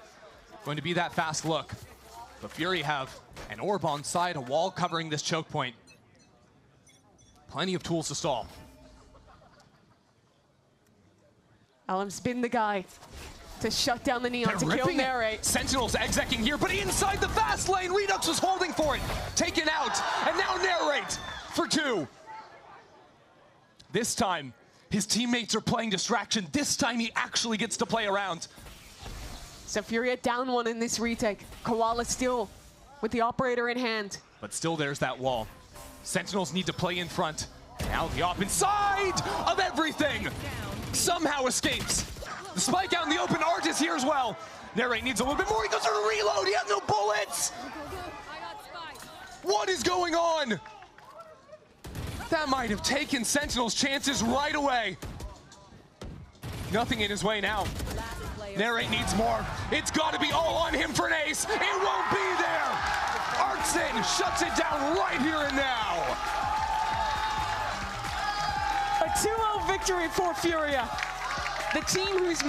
going to be that fast look. But Fury have an orb on side, a wall covering this choke point. Plenty of tools to stall.
Alam's been the guy to shut down the Neon, to kill Narrate.
Sentinels execing here, but inside the fast lane, Redux was holding for it. Taken out, and now Narrate for 2. This time, his teammates are playing distraction. This time, he actually gets to play around.
So Furia down 1 in this retake. Koala still with the operator in hand.
But still, there's that wall. Sentinels need to play in front. Now the op inside of everything somehow escapes. The spike out in the open, Art is here as well. Narrate needs a little bit more. He goes for a reload. He has no bullets. What is going on? That might have taken Sentinel's chances right away. Nothing in his way now. Narrate needs more. It's got to be all on him for an ace. It won't be there. Artson shuts it down right here and now.
A 2-0 victory for Furia. The team who's